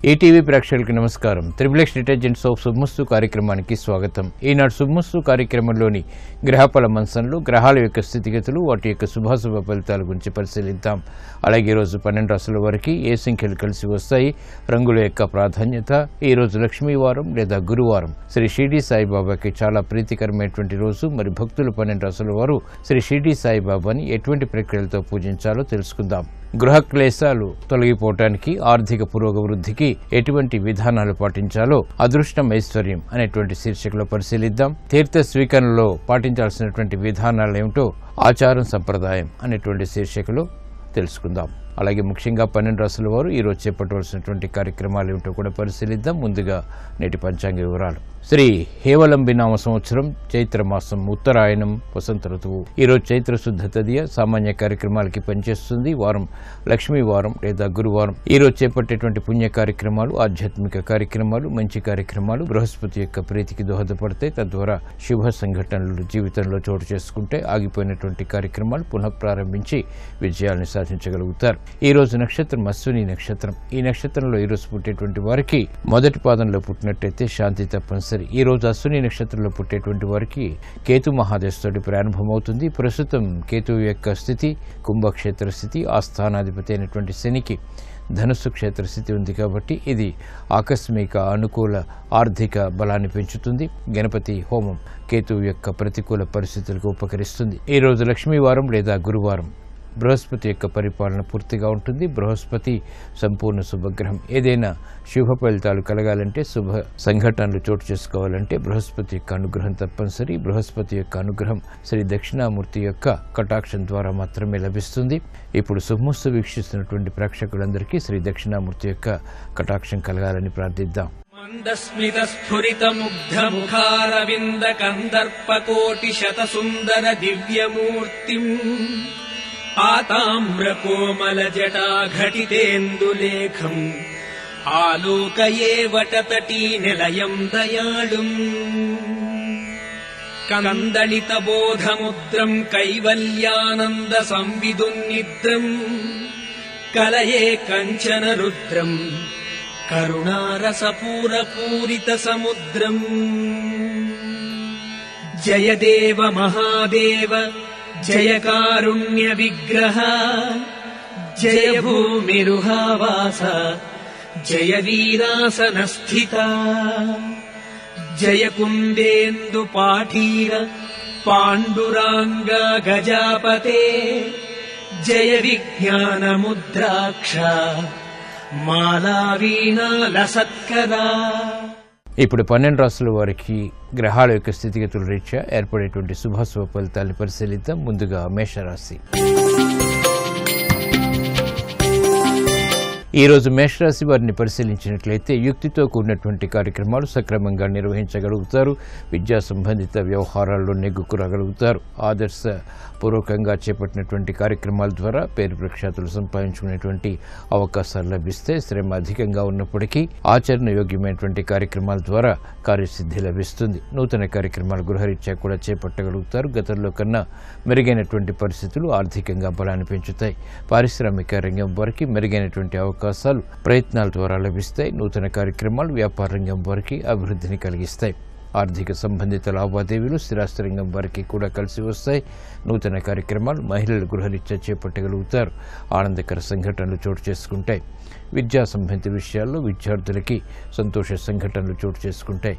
ETV ప్రేక్షకులకు నమస్కారం. Triple detergents of శుభమస్తు కార్యక్రమానికి స్వాగతం. ఈనాడు శుభమస్తు కార్యక్రమంలోని గ్రహఫల మంచంలో గ్రహాల యొక్క స్థితిగతులు, వాటి యొక్క శుభాశుభ ఫలితాల గురించి పరిశీలిద్దాం. అలాగే ఈరోజు 12 రాశుల వరకు ఏ సంఖ్యలు కలిసి వస్తాయి, రంగుల యొక్క ప్రాధాన్యత, ఈరోజు లక్ష్మీవారం లేదా గురువారం, శ్రీ షిరిడి సాయిబాబాకి చాలా ప్రీతికరమైనటువంటి రోజు. మరి భక్తులు 12 రాశుల వారు శ్రీ షిరిడి సాయిబాబాని ఎటువంటి ప్రక్రియలతో పూజించాలో తెలుసుకుందాం. గృహ క్లేశాలు తొలగిపోవటానికి, ఆర్థిక పురోగవృద్ధికి ఎటువంటి విధానాలు పాటించాలో అదృష్టం ఐశ్వర్యం అనేటువంటి శీర్షికలో పరిశీలిద్దాం. తీర్థ స్వీకరణలో పాటించాల్సినటువంటి విధానాలు ఏమిటో ఆచారం సంప్రదాయం అనేటువంటి శీర్షికలో తెలుసుకుందాం. అలాగే ముఖ్యంగా 12 రాశుల వారు ఈరోజు చేపట్టవలసినటువంటి కార్యక్రమాలు ఏమిటో కూడా పరిశీలిద్దాం. ముందుగా నేటి పంచాంగ వివరాలు. శ్రీ హేవలంబి నామ సంవత్సరం చైత్ర మాసం, ఉత్తరాయణం, వసంత ఋతువు. ఈరోజు చైత్ర శుద్ధ తదియ సామాన్య కార్యక్రమాలకి పనిచేస్తుంది. వారం లక్ష్మీ వారం లేదా గురువారం. ఈరోజు చేపట్టేటువంటి పుణ్య కార్యక్రమాలు, ఆధ్యాత్మిక కార్యక్రమాలు, మంచి కార్యక్రమాలు బృహస్పతి యొక్క ప్రీతికి దోహదపడతాయి. తద్వారా శుభ సంఘటనలు జీవితంలో చోటు చేసుకుంటే ఆగిపోయినటువంటి కార్యక్రమాలు పునః ప్రారంభించి విజయాలను సాధించగలుగుతారు. ఈ రోజు నక్షత్రం అశ్విని నక్షత్రం. ఈ నక్షత్రంలో ఈరోజు పుట్టేటువంటి వారికి మొదటి పాదంలో పుట్టినట్టయితే శాంతి తప్పనిసరి. ఈ రోజు అశ్విని నక్షత్రంలో పుట్టేటువంటి వారికి కేతు మహాదశతోటి ప్రారంభమవుతుంది. ప్రస్తుతం కేతువు యొక్క స్థితి కుంభక్షేత్ర స్థితి, ఆ స్థానాధిపతి అయినటువంటి శనికి ధనుస్సు క్షేత్ర స్థితి ఉంది కాబట్టి ఇది ఆకస్మిక అనుకూల ఆర్థిక బలాన్ని పెంచుతుంది. గణపతి హోమం కేతువు యొక్క ప్రతికూల పరిస్థితులకు ఉపకరిస్తుంది. ఈ రోజు లక్ష్మీవారం లేదా గురువారం. బృహస్పతి యొక్క పరిపాలన పూర్తిగా ఉంటుంది. బృహస్పతి సంపూర్ణ శుభగ్రహం. ఏదైనా శుభ ఫలితాలు కలగాలంటే, శుభ సంఘటనలు చోటు చేసుకోవాలంటే బృహస్పతి యొక్క అనుగ్రహం తప్పనిసరి. బృహస్పతి యొక్క అనుగ్రహం శ్రీ దక్షిణామూర్తి యొక్క కటాక్షం ద్వారా మాత్రమే లభిస్తుంది. ఇప్పుడు శుభమస్తు వీక్షిస్తున్నటువంటి ప్రేక్షకులందరికీ శ్రీ దక్షిణామూర్తి యొక్క కటాక్షం కలగాలని ప్రార్థిద్దాం. మందస్మిత స్ఫురిత ముగ్ధ ముఖారవింద కందర్పకోటి శత సుందర దివ్యమూర్తిం ఆతామ్రకోమల జటా ఘటితేందులేఖం ఆలోకయే వటతటీ నిలయం దయాళుం కందళిత బోధముద్రం కైవల్యానంద సంవిదున్నిద్రం కలయే కంచన రుద్రం కరుణారసపూరపూరిత సముద్రం జయదేవ మహాదేవ జయ కారుణ్య విగ్రహ జయ భూమిరుహావాస జయ వీరాసన స్థిత జయ కుందేందు పాఠీర పాండురాంగ గజాపతే జయ విజ్ఞాన ముద్రాక్ష మాలా వీణా లసత్కరా. ఇప్పుడు 12 రాశుల వారికి గ్రహాల యొక్క స్థితిగతుల రీత్యా ఏర్పడేటువంటి శుభాశుభ ఫలితాలను పరిశీలిద్దాం. ముందుగా మేషరాశి. ఈరోజు మేషరాశి వారిని పరిశీలించినట్లయితే యుక్తితో కూడినటువంటి కార్యక్రమాలు సక్రమంగా నిర్వహించగలుగుతారు. విద్యా సంబంధిత వ్యవహారాల్లో నెగ్గుకు రాగలుగుతారు. ఆదర్శపూర్వకంగా చేపట్టినటువంటి కార్యక్రమాల ద్వారా పేరు ప్రఖ్యాతులు సంపాదించుకునేటువంటి అవకాశాలు లభిస్తాయి. శ్రమ అధికంగా ఉన్నప్పటికీ ఆచరణ యోగ్యమైనటువంటి కార్యక్రమాల ద్వారా కార్యసిద్ధి లభిస్తుంది. నూతన కార్యక్రమాలు గృహరీత్యా కూడా చేపట్టగలుగుతారు. గతంలో కన్నా మెరుగైనటువంటి పరిస్థితులు ఆర్థికంగా బలాన్ని పెంచుతాయి. పారిశ్రామిక రంగం వారికి మెరుగైనటువంటి అవకాశాలు ప్రయత్నాల ద్వారా లభిస్తాయి. నూతన కార్యక్రమాలు వ్యాపార రంగం వారికి అభివృద్ధిని కలిగిస్తాయి. ఆర్థిక సంబంధిత లావాదేవీలు స్థిరాస్తి రంగం వారికి కూడా కలిసి వస్తాయి. నూతన కార్యక్రమాలు మహిళలు గృహరీత్యా చేపట్టగలుగుతారు. ఆనందకర సంఘటనలు చోటు చేసుకుంటాయి. విద్యా సంబంధిత విషయాల్లో విద్యార్థులకి సంతోష సంఘటనలు చోటు చేసుకుంటాయి.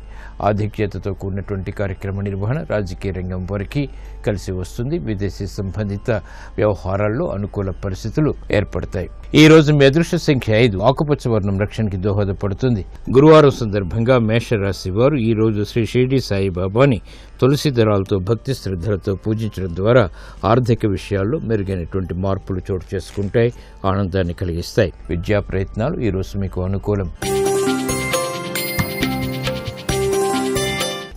ఆధిక్యతతో కూడినటువంటి కార్యక్రమ నిర్వహణ రాజకీయ రంగం వారికి కలిసి వస్తుంది. విదేశీ సంబంధిత వ్యవహారాల్లో అనుకూల పరిస్థితులు ఏర్పడతాయి. ఈ రోజు మీ అదృష్ట సంఖ్య 5. ఆకుపచ్చ వర్ణం రక్షణకి దోహదపడుతుంది. గురువారం సందర్భంగా మేషరాశి వారు ఈ రోజు శ్రీ షిరిడి సాయిబాబాని తులసి దళాలతో భక్తి శ్రద్ధలతో పూజించడం ద్వారా ఆర్థిక విషయాల్లో మెరుగైనటువంటి మార్పులు చోటు చేసుకుంటాయి, ఆనందాన్ని కలిగిస్తాయి. విద్యా ప్రయత్నాలు ఈ రోజు మీకు అనుకూలం.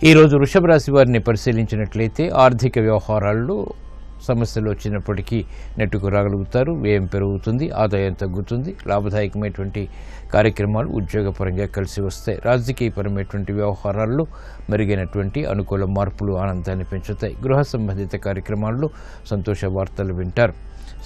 ఈ రోజు వృషభ రాశి వారిని పరిశీలించినట్లయితే ఆర్థిక వ్యవహారాల్లో సమస్యలు వచ్చినప్పటికీ నెట్టుకు రాగలుగుతారు. వ్యయం పెరుగుతుంది, ఆదాయం తగ్గుతుంది. లాభదాయకమైనటువంటి కార్యక్రమాలు ఉద్యోగపరంగా కలిసి వస్తాయి. రాజకీయపరమైనటువంటి వ్యవహారాల్లో మెరుగైనటువంటి అనుకూల మార్పులు ఆనందాన్ని పెంచుతాయి. గృహ సంబంధిత కార్యక్రమాల్లో సంతోష వార్తలు వింటారు.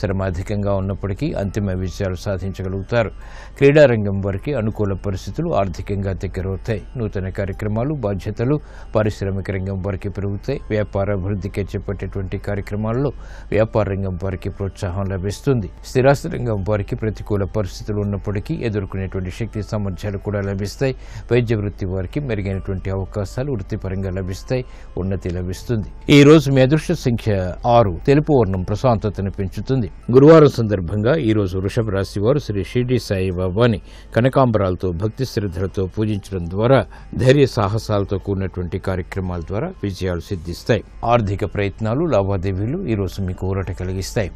శ్రమ అధికంగా ఉన్నప్పటికీ అంతిమ విజయాలు సాధించగలుగుతారు. క్రీడారంగం వారికి అనుకూల పరిస్థితులు ఆర్థికంగా దగ్గరవుతాయి. నూతన కార్యక్రమాలు, బాధ్యతలు పారిశ్రామిక రంగం వారికి పెరుగుతాయి. వ్యాపార అభివృద్ధికి చేపట్టేటువంటి కార్యక్రమాల్లో వ్యాపార రంగం వారికి ప్రోత్సాహం లభిస్తుంది. స్థిరాస్తి రంగం వారికి ప్రతికూల పరిస్థితులు ఉన్నప్పటికీ ఎదుర్కొనేటువంటి శక్తి సామర్థ్యాలు కూడా లభిస్తాయి. వైద్య వృత్తి వారికి మెరుగైనటువంటి అవకాశాలు వృత్తిపరంగా లభిస్తాయి. ఉన్నతి లభిస్తుంది. ఈ రోజు మీ అదృష్ట సంఖ్య 6. తెలుపు వర్ణం ప్రశాంతతను పెంచుతుంది. గురువారం సందర్భంగా ఈ రోజు వృషభ రాశి వారు శ్రీ షిరిడి సాయిబాబాని కనకాంబరాలతో భక్తి శ్రద్ధలతో పూజించడం ద్వారా ధైర్య సాహసాలతో కూడినటువంటి కార్యక్రమాల ద్వారా విజయాలు సిద్ధిస్తాయి. ఆర్థిక ప్రయత్నాలు, లావాదేవీలు ఈ రోజు మీకు ఊరట కలిగిస్తాయి.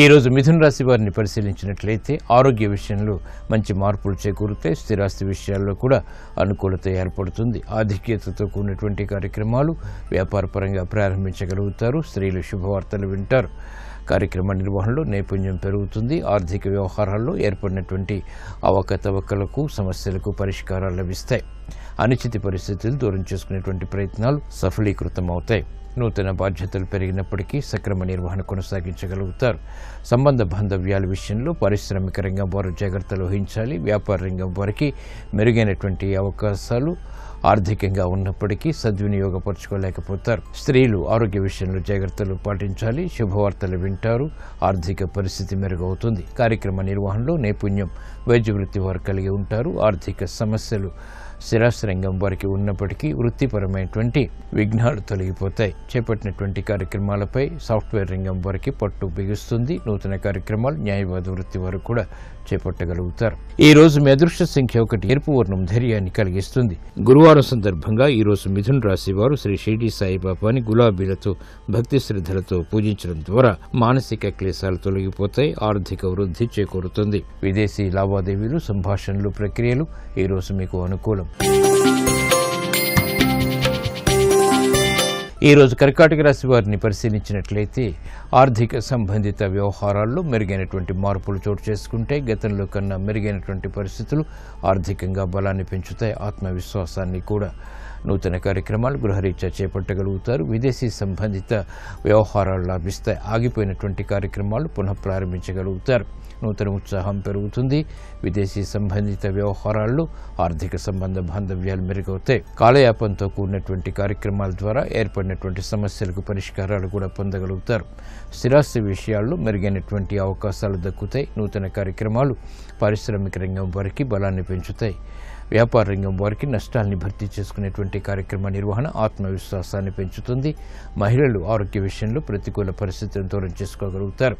ఈ రోజు మిథున రాశి వారిని పరిశీలించినట్లయితే ఆరోగ్య విషయంలో మంచి మార్పులు చేకూరుతాయి. స్థిరాస్తి విషయాల్లో కూడా అనుకూలత ఏర్పడుతుంది. ఆధిక్యతతో కూడినటువంటి కార్యక్రమాలు వ్యాపారపరంగా ప్రారంభించగలుగుతారు. స్త్రీలు శుభవార్తలు వింటారు. కార్యక్రమ నిర్వహణలో నైపుణ్యం పెరుగుతుంది. ఆర్థిక వ్యవహారాల్లో ఏర్పడినటువంటి అవకతవకలకు, సమస్యలకు పరిష్కారాలు లభిస్తాయి. అనిశ్చిత పరిస్థితులు దూరం చేసుకునేటువంటి ప్రయత్నాలు సఫలీకృతమవుతాయి. నూతన బాధ్యతలు పెరిగినప్పటికీ సక్రమ నిర్వహణ కొనసాగించగలుగుతారు. సంబంధ బాంధవ్యాల విషయంలో పారిశ్రామిక రంగం వారు జాగ్రత్తలు వహించాలి. వ్యాపార రంగం వారికి మెరుగైనటువంటి అవకాశాలు ఆర్థికంగా ఉన్నప్పటికీ సద్వినియోగపరచుకోలేకపోతారు. స్త్రీలు ఆరోగ్య విషయంలో జాగ్రత్తలు పాటించాలి. శుభవార్తలు వింటారు. ఆర్థిక పరిస్థితి మెరుగవుతుంది. కార్యక్రమ నిర్వహణలో నైపుణ్యం వైద్య వృత్తి వారు కలిగి ఉంటారు. ఆర్థిక సమస్యలు స్థిరాస్తి రంగం వారికి ఉన్నప్పటికీ వృత్తిపరమైనటువంటి విఘ్నాలు తొలగిపోతాయి. చేపట్టినటువంటి కార్యక్రమాలపై సాఫ్ట్వేర్ రంగం వారికి పట్టు బిగుస్తుంది. నూతన కార్యక్రమాలు న్యాయవాద వృత్తి వారు కూడా చేపట్టగలుగుతారు. ఈ రోజు మీ అదృష్ట సంఖ్య 1. ఎరుపు వర్ణం ధైర్యాన్ని కలిగిస్తుంది. గురువారం సందర్భంగా ఈ రోజు మిథున రాశి వారు శ్రీ షిరిడి సాయిబాబాని గులాబీలతో భక్తి శ్రద్ధలతో పూజించడం ద్వారా మానసిక క్లేశాలు తొలగిపోతాయి. ఆర్థిక వృద్ధి చేకూరుతుంది. విదేశీ లావాదేవీలు, సంభాషణలు, ప్రక్రియలు ఈ రోజు మీకు అనుకూలం. ఈ రోజు కర్కాటక రాశి వారిని పరిశీలించినట్లయితే ఆర్థిక సంబంధిత వ్యవహారాల్లో మెరుగైనటువంటి మార్పులు చోటు చేసుకుంటాయి. గతంలో కన్నా మెరుగైనటువంటి పరిస్థితులు ఆర్థికంగా బలాన్ని పెంచుతాయి. ఆత్మవిశ్వాసాన్ని కూడా. నూతన కార్యక్రమాలు గృహరీత్యా చేపట్టగలుగుతారు. విదేశీ సంబంధిత వ్యవహారాలు లాభిస్తాయి. ఆగిపోయినటువంటి కార్యక్రమాలు పునః ప్రారంభించగలుగుతారు. నూతన ఉత్సాహం పెరుగుతుంది. విదేశీ సంబంధిత వ్యవహారాల్లో ఆర్థిక సంబంధ బాంధవ్యాలు మెరుగవుతాయి. కాలయాపంతో కూడినటువంటి కార్యక్రమాల ద్వారా ఏర్పడినటువంటి సమస్యలకు పరిష్కారాలు కూడా పొందగలుగుతారు. స్థిరాస్తి విషయాల్లో మెరుగైనటువంటి అవకాశాలు దక్కుతాయి. నూతన కార్యక్రమాలు పారిశ్రామిక రంగం వారికి బలాన్ని పెంచుతాయి. వ్యాపార రంగం వారికి నష్టాల్ని భర్తీ చేసుకునేటువంటి కార్యక్రమ నిర్వహణ ఆత్మవిశ్వాసాన్ని పెంచుతుంది. మహిళలు ఆరోగ్య విషయంలో ప్రతికూల పరిస్థితులను దూరం చేసుకోగలుగుతారు.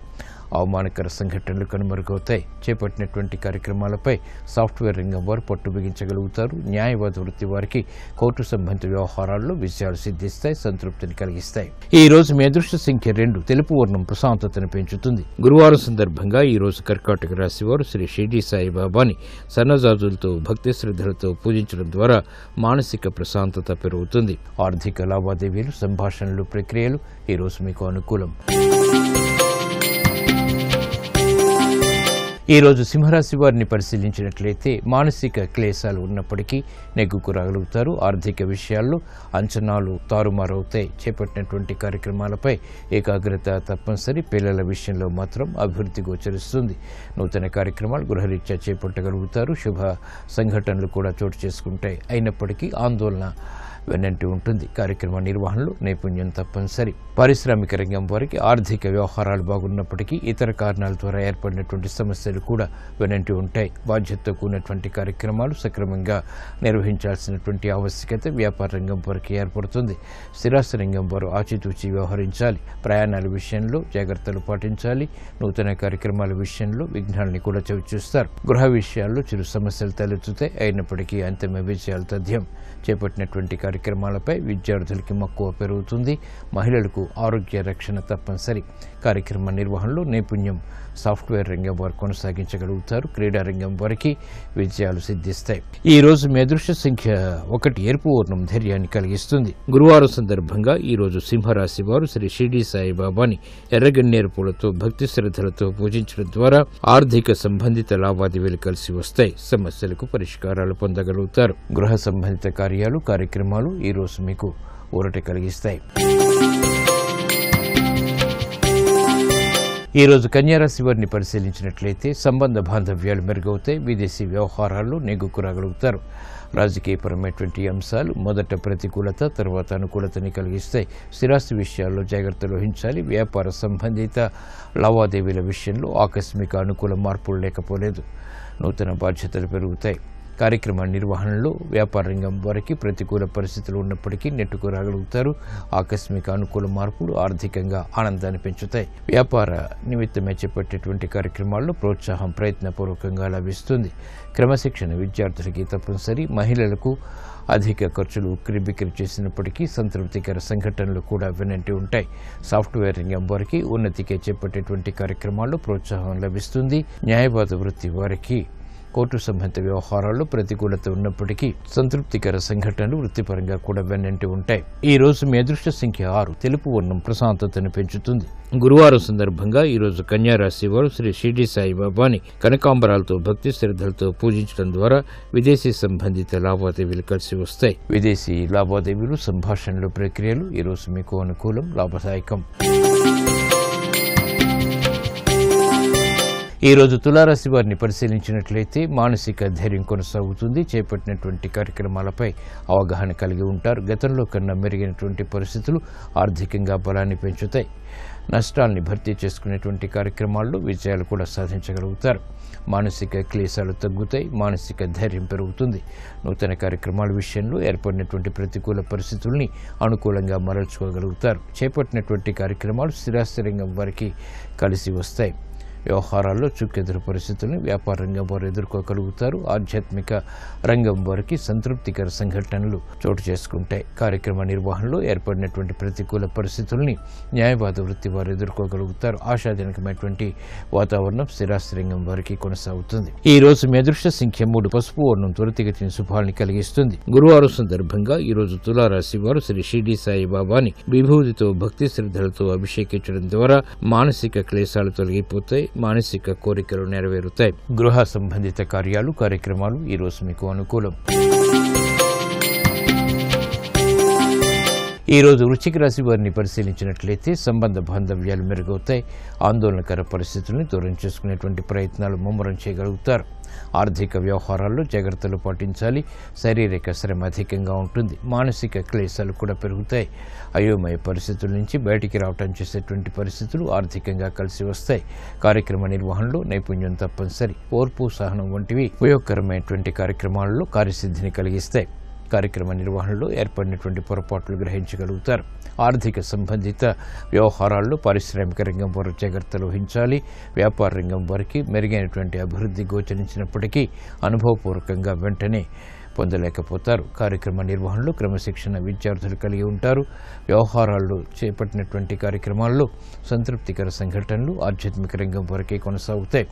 అవమానకర సంఘటనలు కనుమరుగవుతాయి. చేపట్టినటువంటి కార్యక్రమాలపై సాఫ్ట్వేర్ రంగం వారు పట్టు బిగించగలుగుతారు. న్యాయవాద వృత్తి వారికి కోర్టు సంబంధిత వ్యవహారాల్లో విజయాలు సిద్ధిస్తాయి. సంతృప్తిని కలిగిస్తాయి. ఈ రోజు మీ అదృష్ట సంఖ్య 2. తెలుపు వర్ణం ప్రశాంతతను పెంచుతుంది. గురువారం సందర్భంగా ఈ రోజు కర్కాటక రాశి వారు శ్రీ షిరిడి సాయిబాబాని సన్నజాజులతో భక్తి శ్రద్ధలతో పూజించడం ద్వారా మానసిక ప్రశాంతత పెరుగుతుంది. ఆర్థిక లావాదేవీలు, సంభాషణలు, ప్రక్రియలు ఈ రోజు మీకు అనుకూలం. ఈ రోజు సింహరాశి వారిని పరిశీలించినట్లయితే మానసిక క్లేశాలు ఉన్నప్పటికీ నెగ్గుకు రాగలుగుతారు. ఆర్థిక విషయాల్లో అంచనాలు తారుమారవుతాయి. చేపట్టినటువంటి కార్యక్రమాలపై ఏకాగ్రత తప్పనిసరి. పిల్లల విషయంలో మాత్రం అభివృద్ధి గోచరిస్తుంది. నూతన కార్యక్రమాలు గృహరీత్యా చేపట్టగలుగుతారు. శుభ సంఘటనలు కూడా చోటు చేసుకుంటాయి. అయినప్పటికీ ఆందోళన వెన్నంటి ఉంటుంది. కార్యక్రమ నిర్వహణలో నైపుణ్యం తప్పనిసరి. పారిశ్రామిక రంగం వారికి ఆర్థిక వ్యవహారాలు బాగున్నప్పటికీ ఇతర కారణాల ద్వారా ఏర్పడినటువంటి సమస్యలు కూడా వెన్నంటి ఉంటాయి. బాధ్యతతో కూడినటువంటి కార్యక్రమాలు సక్రమంగా నిర్వహించాల్సినటువంటి ఆవశ్యకత వ్యాపార రంగం వారికి ఏర్పడుతుంది. స్థిరాస్తి రంగం వారు ఆచితూచి వ్యవహరించాలి. ప్రయాణాల విషయంలో జాగ్రత్తలు పాటించాలి. నూతన కార్యక్రమాల విషయంలో విఘ్నాలని కూడా చవిచూస్తారు. గృహ విషయాల్లో చిరు సమస్యలు తలెత్తుతాయి. అయినప్పటికీ అంతిమ విజయాలు తథ్యం. చేపట్టినటువంటి కార్యక్రమాలపై విద్యార్థులకి మక్కువ పెరుగుతుంది. మహిళలకు ఆరోగ్య రక్షణ తప్పనిసరి. కార్యక్రమ నిర్వహణలో నైపుణ్యం సాఫ్ట్వేర్ రంగం వారు కొనసాగించగలుగుతారు. క్రీడా రంగం వారికి విజయాలు సిద్ధిస్తాయి. ఈ రోజు మీ అదృష్ట సంఖ్య 1. ఎరుపు వర్ణం ధైర్యాన్ని కలిగిస్తుంది. గురువారం సందర్భంగా ఈ రోజు సింహరాశి వారు శ్రీ షిరిడి సాయిబాబాని ఎర్రగన్నేరు పూలతో భక్తి శ్రద్ధలతో పూజించడం ద్వారా ఆర్థిక సంబంధిత లావాదేవీలు కలిసి వస్తాయి. సమస్యలకు పరిష్కారాలు పొందగలుగుతారు. గృహ సంబంధిత కార్యాలు, కార్యక్రమాలు ఈ రోజు మీకు ఊరట కలిగిస్తాయి. ఈ రోజు కన్యారాశి వారిని పరిశీలించినట్లయితే సంబంధ బాంధవ్యాలు మెరుగవుతాయి. విదేశీ వ్యవహారాల్లో నెగ్గుకు రాగలుగుతారు. రాజకీయపరమైనటువంటి అంశాలు మొదట ప్రతికూలత, తర్వాత అనుకూలతని కలిగిస్తాయి. స్థిరాస్తి విషయాల్లో జాగ్రత్తలు వహించాలి. వ్యాపార సంబంధిత లావాదేవీల విషయంలో ఆకస్మిక అనుకూల మార్పులు లేకపోలేదు. నూతన బాధ్యతలు పెరుగుతాయి. కార్యక్రమ నిర్వహణలో వ్యాపార రంగం వారికి ప్రతికూల పరిస్థితులు ఉన్నప్పటికీ నెట్టుకు రాగలుగుతారు. ఆకస్మిక అనుకూల మార్పులు ఆర్థికంగా ఆనందాన్ని పెంచుతాయి. వ్యాపార నిమిత్తమే చేపట్టేటువంటి కార్యక్రమాల్లో ప్రోత్సాహం ప్రయత్నపూర్వకంగా లభిస్తుంది. క్రమశిక్షణ విద్యార్థులకి తప్పనిసరి. మహిళలకు అధిక ఖర్చులు ఉక్కిరిబిక్కిరి చేసినప్పటికీ సంతృప్తికర సంఘటనలు కూడా వెనంటి ఉంటాయి. సాఫ్ట్వేర్ రంగం వారికి ఉన్నతికే చేపట్టేటువంటి కార్యక్రమాల్లో ప్రోత్సాహం లభిస్తుంది. న్యాయవాద వృత్తి వారికి కోర్టు సంబంధిత వ్యవహారాల్లో ప్రతికూలత ఉన్నప్పటికీ సంతృప్తికర సంఘటనలు వృత్తిపరంగా కూడా వెన్నంటి ఉంటాయి. ఈ రోజు మీ అదృష్ట సంఖ్య 6. తెలుపు వర్ణం ప్రశాంతతను పెంచుతుంది. గురువారం సందర్భంగా ఈ రోజు కన్యారాశి వారు శ్రీ షిరిడి సాయిబాబాని కనకాంబరాలతో భక్తి శ్రద్ధలతో పూజించడం ద్వారా విదేశీ సంబంధిత లావాదేవీలు కలిసి వస్తాయి. విదేశీ లావాదేవీలు, సంభాషణలు, ప్రక్రియలు ఈ రోజు మీకు అనుకూలం, లాభదాయకం. ఈ రోజు తులారాశి వారిని పరిశీలించినట్లయితే మానసిక ధైర్యం కొనసాగుతుంది. చేపట్టినటువంటి కార్యక్రమాలపై అవగాహన కలిగి ఉంటారు. గతంలో కన్నా మెరుగైనటువంటి పరిస్థితులు ఆర్థికంగా బలాన్ని పెంచుతాయి. నష్టాల్ని భర్తీ చేసుకునేటువంటి కార్యక్రమాల్లో విజయాలు కూడా సాధించగలుగుతారు. మానసిక క్లేశాలు తగ్గుతాయి. మానసిక ధైర్యం పెరుగుతుంది. నూతన కార్యక్రమాల విషయంలో ఏర్పడినటువంటి ప్రతికూల పరిస్థితుల్ని అనుకూలంగా మరల్చుకోగలుగుతారు. చేపట్టినటువంటి కార్యక్రమాలు స్థిరాస్తి రంగం వారికి కలిసి వస్తాయి. వ్యవహారాల్లో చుక్కెదురు పరిస్థితులను వ్యాపార రంగం వారు ఎదుర్కోగలుగుతారు. ఆధ్యాత్మిక రంగం వారికి సంతృప్తికర సంఘటనలు చోటు చేసుకుంటాయి. కార్యక్రమ నిర్వహణలో ఏర్పడినటువంటి ప్రతికూల పరిస్థితుల్ని న్యాయవాద వృత్తి వారు ఎదుర్కోగలుగుతారు. ఆశాజనకమైనటువంటి వాతావరణం స్థిరాస్తి రంగం వారికి కొనసాగుతుంది. ఈ రోజు మీ అదృష్ట సంఖ్య 3. పసుపు వర్ణం త్వరితగతిన శుభాల్ని కలిగిస్తుంది. గురువారం సందర్భంగా ఈ రోజు తులారాశి వారు శ్రీ షిరిడి సాయిబాబాని విభూతితో భక్తి శ్రద్ధలతో అభిషేకించడం ద్వారా మానసిక క్లేశాలు తొలగిపోతాయి. మానసిక కోరికలు నెరవేరుతాయి. గృహ సంబంధిత కార్యాలు, కార్యక్రమాలు ఈ రోజు మీకు అనుకూలం. ఈ రోజు వృశ్చిక రాశి వారిని పరిశీలించినట్లయితే సంబంధ బాంధవ్యాలు మెరుగవుతాయి. ఆందోళనకర పరిస్థితులను దూరం చేసుకునేటువంటి ప్రయత్నాలు ముమ్మరం చేయగలుగుతారు. ఆర్థిక వ్యవహారాల్లో జాగ్రత్తలు పాటించాలి. శారీరక శ్రమ అధికంగా ఉంటుంది. మానసిక క్లేశాలు కూడా పెరుగుతాయి. అయోమయ పరిస్థితుల నుంచి బయటికి రావటం చేసేటువంటి పరిస్థితులు ఆర్థికంగా కలిసి వస్తాయి. కార్యక్రమ నిర్వహణలో నైపుణ్యం తప్పనిసరి. ఓర్పు, సహనం వంటివి ఉపయోగకరమైనటువంటి కార్యక్రమాలలో కార్యసిద్ధిని కలిగిస్తాయి. కార్యక్రమ నిర్వహణలో ఏర్పడినటువంటి పొరపాట్లు గ్రహించగలుగుతారు. ఆర్థిక సంబంధిత వ్యవహారాల్లో పారిశ్రామిక రంగం వారు జాగ్రత్తలు వహించాలి. వ్యాపార రంగం వారికి మెరుగైనటువంటి అభివృద్ధి గోచరించినప్పటికీ అనుభవపూర్వకంగా వెంటనే పొందలేకపోతారు. కార్యక్రమ నిర్వహణలో క్రమశిక్షణ విద్యార్థులు కలిగి ఉంటారు. వ్యవహారాల్లో చేపట్టినటువంటి కార్యక్రమాల్లో సంతృప్తికర సంఘటనలు ఆధ్యాత్మిక రంగం వరకే కొనసాగుతాయి.